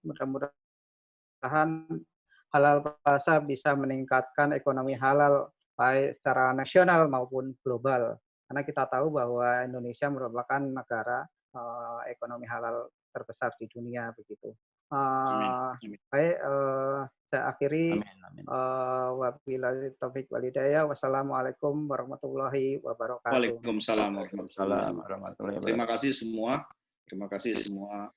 Mudah-mudahan Halal Plaza bisa meningkatkan ekonomi halal baik secara nasional maupun global. Karena kita tahu bahwa Indonesia merupakan negara ekonomi halal terbesar di dunia begitu. Baik, saya akhiri. Wabillahi taufiq wal hidayah. Wassalamualaikum warahmatullahi wabarakatuh. Waalaikumsalam warahmatullahi wabarakatuh. Warahmatullahi wabarakatuh. Terima kasih semua. Terima kasih semua